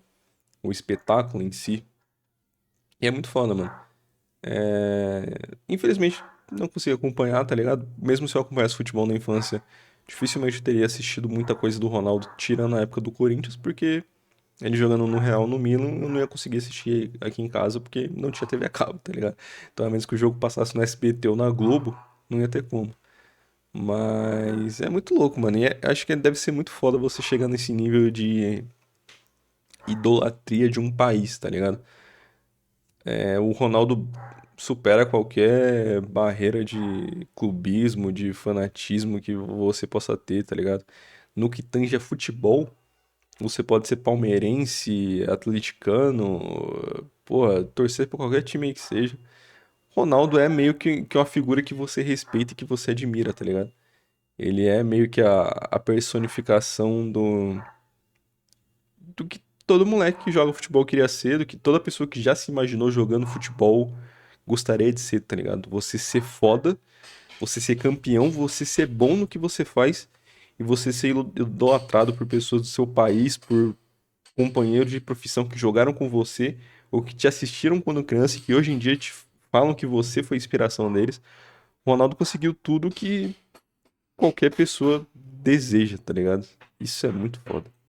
o espetáculo em si. E é muito foda, mano. Infelizmente, não consegui acompanhar, tá ligado? Mesmo se eu acompanhasse futebol na infância, dificilmente eu teria assistido muita coisa do Ronaldo, tirando a época do Corinthians, porque ele jogando no Real, no Milan, eu não ia conseguir assistir aqui em casa, porque não tinha TV a cabo, tá ligado? Então, a menos que o jogo passasse no SBT ou na Globo, não ia ter como. Mas é muito louco, mano. E acho que deve ser muito foda você chegar nesse nível de idolatria de um país, tá ligado? O Ronaldo supera qualquer barreira de clubismo, de fanatismo que você possa ter, tá ligado? No que tange a futebol, você pode ser palmeirense, atleticano, porra, torcer pra qualquer time aí que seja. Ronaldo é meio que uma figura que você respeita e que você admira, tá ligado? Ele é meio que a personificação do que todo moleque que joga futebol queria ser, do que toda pessoa que já se imaginou jogando futebol gostaria de ser, tá ligado? Você ser foda, você ser campeão, você ser bom no que você faz e você ser idolatrado por pessoas do seu país, por companheiros de profissão que jogaram com você ou que te assistiram quando criança e que hoje em dia te falam que você foi a inspiração deles. O Ronaldo conseguiu tudo que qualquer pessoa deseja, tá ligado? Isso é muito foda.